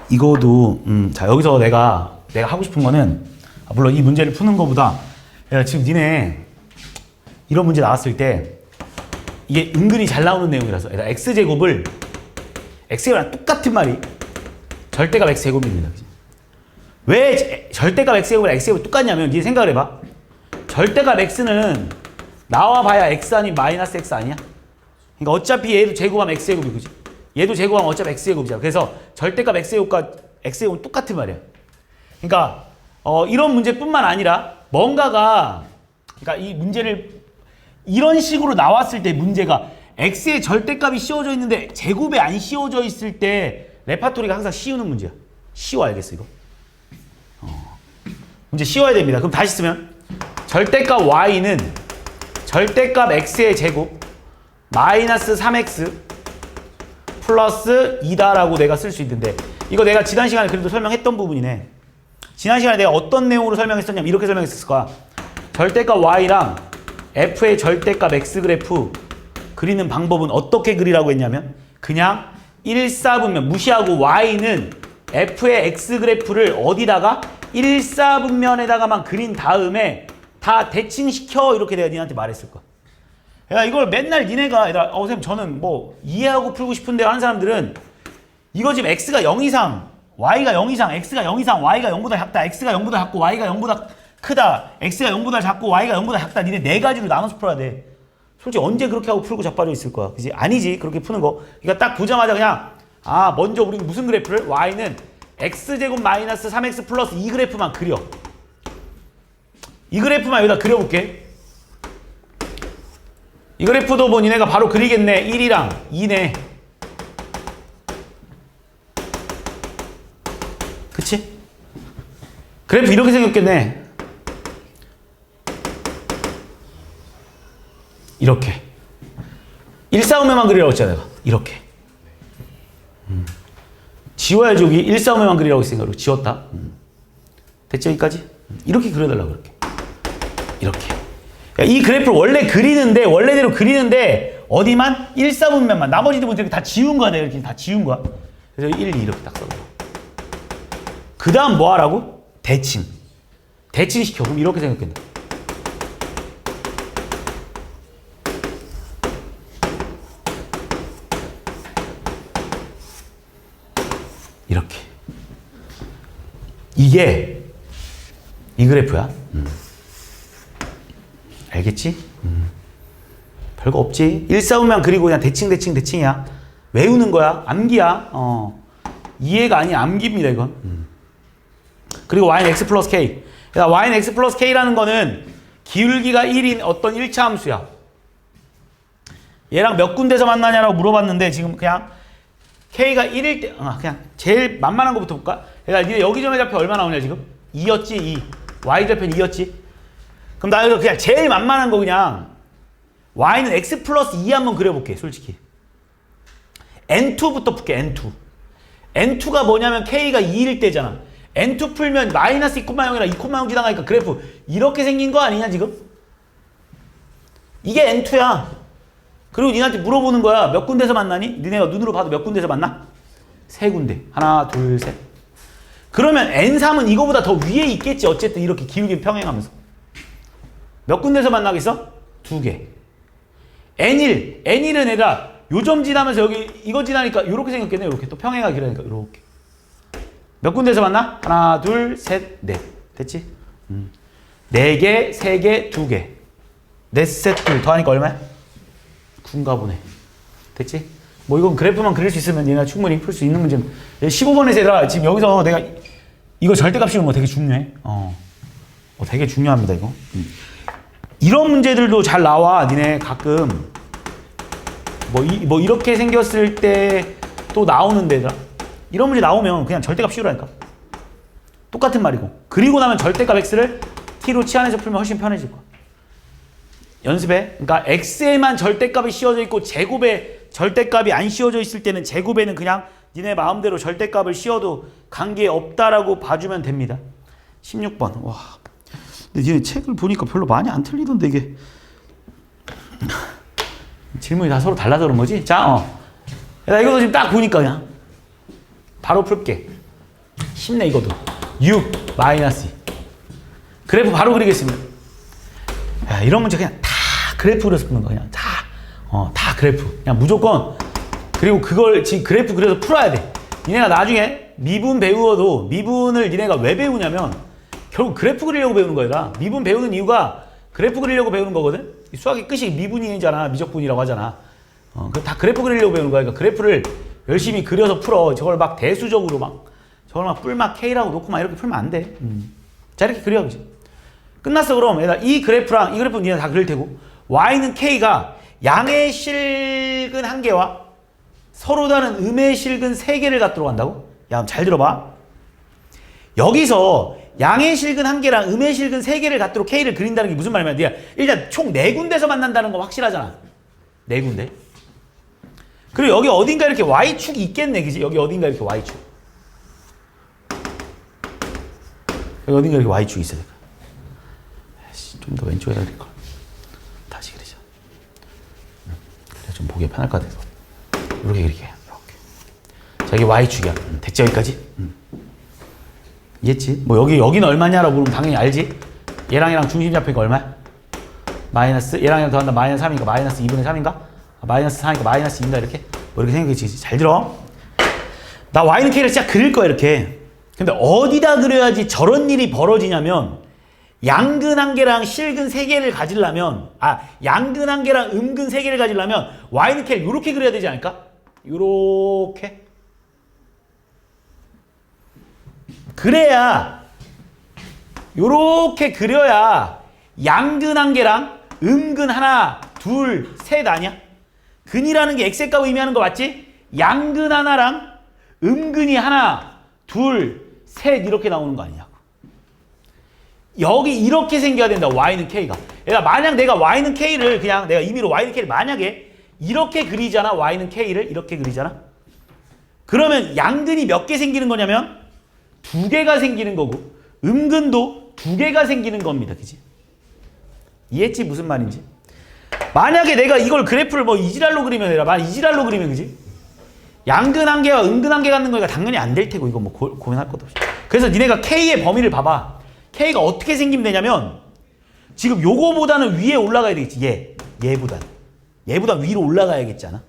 [SPEAKER 1] 이거도 자 여기서 내가 하고 싶은 거는 물론 이 문제를 푸는 거보다 야, 지금 니네 이런 문제 나왔을 때 이게 은근히 잘 나오는 내용이라서 x제곱을 x제곱이랑 똑같은 말이 절대값 x제곱입니다. 왜 절대값 x제곱이랑 x제곱이 똑같냐면 니네 생각을 해봐. 절대값 x는 나와봐야 x 아닌 마이너스 x 아니야? 그러니까 어차피 얘도 제곱하면 x제곱이 그지? 얘도 제곱하면 어차피 x제곱이잖아. 그래서 절대값 x제곱과 x제곱은 똑같은 말이야. 그러니까 이런 문제뿐만 아니라 뭔가가 그러니까 이 문제를 이런 식으로 나왔을 때 문제가 x의 절대값이 씌워져 있는데 제곱에 안 씌워져 있을 때 레파토리가 항상 씌우는 문제야. 쉬워 알겠어 이거? 문제 쉬워야 됩니다. 그럼 다시 쓰면 절대값 y는 절대값 x의 제곱 마이너스 3x 플러스 2다라고 내가 쓸 수 있는데 이거 내가 지난 시간에 그래도 설명했던 부분이네. 지난 시간에 내가 어떤 내용으로 설명했었냐면 이렇게 설명했을 거야. 절대값 y랑 f의 절대값 x 그래프 그리는 방법은 어떻게 그리라고 했냐면 그냥 1사분면 무시하고 y는 f의 x 그래프를 어디다가 1사분면에다가만 그린 다음에 다 대칭시켜 이렇게 내가 니한테 말했을 거야. 야 이걸 맨날 니네가 선생님 저는 뭐 이해하고 풀고 싶은데 하는 사람들은 이거 지금 x가 0 이상 y가 0 이상 x가 0 이상 y가 0보다 작다 x가 0보다 작고 y가 0보다 크다 x가 0보다 작고 y가 0보다 작다 니네 네 가지로 나눠서 풀어야 돼. 솔직히 언제 그렇게 하고 풀고 자빠져 있을 거야. 그지? 아니지 그렇게 푸는 거. 그러니까 딱 보자마자 그냥 먼저 우리는 무슨 그래프를 y는 x제곱 마이너스 3x 플러스 2 그래프만 그려. 이 그래프만 여기다 그려볼게. 이 그래프도 뭐 니네가 바로 그리겠네. 1이랑 2네. 그치? 그래프 이렇게 생겼겠네. 이렇게. 1,4,5면만 그리라고 했잖아 내가. 이렇게. 지워야지 여기 1,4,5면만 그리라고 했으니까 이렇게 지웠다. 됐죠 여기까지? 이렇게 그려달라고 그렇게. 이렇게. 이 그래프를 원래 그리는데 원래대로 그리는데 어디만 1,4분면만 나머지도 문제 다 지운 거야. 내가 이렇게 다 지운 거야. 그래서 1, 2 이렇게 딱 써줘. 그 다음 뭐 하라고? 대칭. 대칭시켜. 그럼 이렇게 생각했네. 이렇게. 이게 이 그래프야. 알겠지? 별거 없지. 1,4,5면 그리고 그냥 대칭이야. 외우는 거야. 암기야. 이해가 아니야. 암기입니다 이건. 그리고 y는 x 플러스 k. y는 x 플러스 k라는 거는 기울기가 1인 어떤 1차 함수야. 얘랑 몇 군데서 만나냐라고 물어봤는데 지금 그냥 k가 1일 때 그냥 제일 만만한 거부터 볼까? 그러니까 니네 여기 점의 좌표 얼마 나오냐 지금? 2였지 2. y 좌표는 2였지. 그럼 나 여기서 그냥 제일 만만한 거 그냥 y는 x 플러스 2 한번 그려볼게 솔직히. N2부터 풀게. N2가 뭐냐면 K가 2일 때잖아. N2 풀면 마이너스 2,0이랑 2,0 지나가니까 그래프 이렇게 생긴 거 아니냐 지금? 이게 N2야. 그리고 니한테 물어보는 거야. 몇 군데서 만나니? 니네가 눈으로 봐도 몇 군데서 만나? 3군데. 하나, 둘, 셋. 그러면 N3은 이거보다 더 위에 있겠지. 어쨌든 이렇게 기울기 평행하면서. 몇 군데서 만나겠어? 2개. N1은 얘들아 요점 지나면서 여기 이거 지나니까 이렇게 생겼겠네. 이렇게 또 평행하게 그러니까 이렇게. 몇 군데서 만나? 하나, 둘, 셋, 넷. 됐지? 4개, 3개, 2개. 넷셋 둘 더하니까 얼마야? 9인가 보네. 됐지? 뭐 이건 그래프만 그릴 수 있으면 얘가 충분히 풀 수 있는 문제. 15번에서 얘들아 지금 여기서 내가 이거 절대값 씌우는 거 되게 중요해. 되게 중요합니다 이거. 이런 문제들도 잘 나와. 니네 가끔 뭐 이렇게 생겼을 때 또 나오는데 얘들아 이런 문제 나오면 그냥 절대값 씌우라니까. 똑같은 말이고. 그리고 나면 절대값 x를 t로 치환해서 풀면 훨씬 편해질 거야. 연습해. 그러니까 x에만 절대값이 씌워져 있고 제곱에 절대값이 안 씌워져 있을 때는 제곱에는 그냥 니네 마음대로 절대값을 씌워도 관계없다라고 봐주면 됩니다. 16번. 와. 근데 니네 책을 보니까 별로 많이 안 틀리던데 이게. 질문이 다 서로 달라서 그런 거지? 자, 나 이거도 지금 딱 보니까 그냥 바로 풀게. 쉽네 이거도. 6 마이너스 2. 그래프 바로 그리겠습니다. 야, 이런 문제 그냥 다 그래프 그려서 푸는 거 그냥 다 그래프. 그냥 무조건. 그리고 그걸 지금 그래프 그려서 풀어야 돼. 니네가 나중에 미분 배우어도 미분을 니네가 왜 배우냐면 결국 그래프 그리려고 배우는 거야. 미분 배우는 이유가 그래프 그리려고 배우는 거거든. 수학의 끝이 미분이잖아. 미적분이라고 하잖아. 다 그래프 그리려고 배우는 거야. 그러니까 그래프를 열심히 그려서 풀어. 저걸 막 대수적으로 저걸 막 뿔막 K라고 놓고 막 이렇게 풀면 안 돼. 자, 이렇게 그려. 그치? 끝났어. 그럼 이 그래프랑 이 그래프는 니네 다 그릴 테고 Y는 K가 양의 실근 1개와 서로 다른 음의 실근 3개를 갖도록 한다고? 야, 그럼 잘 들어봐. 여기서 양의 실근 1개랑 음의 실근 3개를 갖도록 K를 그린다는 게 무슨 말이냐면 일단 총 4군데서 만난다는 거 확실하잖아. 4군데. 그리고 여기 어딘가 이렇게 Y축이 있겠네. 그지? 여기 어딘가 이렇게 Y축. 여기 어딘가 이렇게 Y축이 있어야 될 거야. 좀 더 왼쪽에다 그릴걸. 다시 그리자. 그래, 좀 보기 편할 것 같아서. 이렇게 그리게. 이렇게. 자, 여기 Y축이야. 됐지, 여기까지? 이해했지? 뭐 여기는 얼마냐라고 물으면 당연히 알지? 얘랑 중심 잡히니까 얼마야? 마이너스, 얘랑 더한다 마이너스 3이니까 마이너스 2분의 3인가? 마이너스 4니까 마이너스 2인가 이렇게? 뭐 이렇게 생각했지? 잘 들어. 나 Y는 K를 진짜 그릴 거야 이렇게. 근데 어디다 그려야지 저런 일이 벌어지냐면 양근 1개랑 실근 3개를 가지려면 양근 1개랑 음근 3개를 가지려면 Y는 K를 이렇게 그려야 되지 않을까? 요렇게. 그래야 요렇게 그려야 양근 1개랑 음근 하나, 둘, 셋 아니야? 근이라는 게 x의 값을 의미하는 거 맞지? 양근 하나랑 음근이 하나, 둘, 셋 이렇게 나오는 거 아니냐고. 여기 이렇게 생겨야 된다. Y는 K가. 얘가 만약 내가 Y는 K를 그냥 내가 임의로 Y는 K를 만약에 이렇게 그리잖아. Y는 K를 이렇게 그리잖아. 그러면 양근이 몇 개 생기는 거냐면 2개가 생기는 거고 음근도 2개가 생기는 겁니다. 그치? 이해했지? 무슨 말인지? 만약에 내가 이걸 그래프를 뭐 이지랄로 그리면 되라. 이지랄로 그리면 그지? 양근 1개와 음근 1개 갖는 거니까 당연히 안 될 테고 이거 뭐 고민할 것도 없이. 그래서 니네가 K의 범위를 봐봐. K가 어떻게 생기면 되냐면 지금 요거보다는 위에 올라가야 되겠지. 얘보다 위로 올라가야겠지 않아?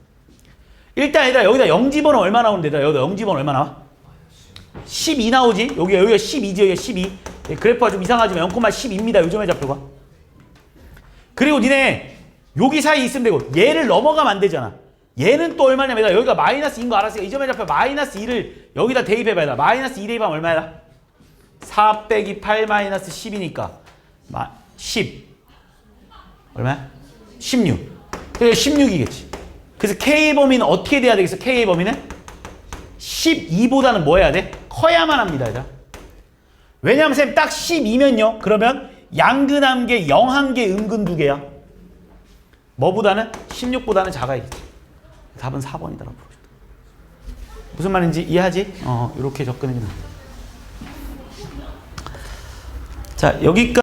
[SPEAKER 1] 일단 얘들아 여기다 0 집어넣으면 얼마 나오는데 얘들아 여기다 0 집어넣으면 얼마 나와? 12 나오지? 여기가 12지. 여기가 12. 그래프가 좀 이상하지만 0,12입니다. 요점의 좌표가. 그리고 니네 여기 사이에 있으면 되고 얘를 넘어가면 안 되잖아. 얘는 또 얼마냐면 여기가 마이너스 2인 거 알았으니까 이 점의 좌표 마이너스 2를 여기다 대입해봐야 돼. 마이너스 2 대입하면 얼마야? 4 빼기 8 마이너스 10이니까 10 얼마야? 16. 그래서 16이겠지. 그래서 K의 범위는 어떻게 돼야 되겠어? K의 범위는 12보다는 뭐 해야 돼? 커야만 합니다. 얘들아. 왜냐면 쌤 딱 12면요. 그러면 양근 1개, 0 1개, 음근 2개야. 뭐보다는? 16보다는 작아야겠지. 답은 4번이더라고. 무슨 말인지 이해하지? 이렇게 접근해. 자, 여기까지.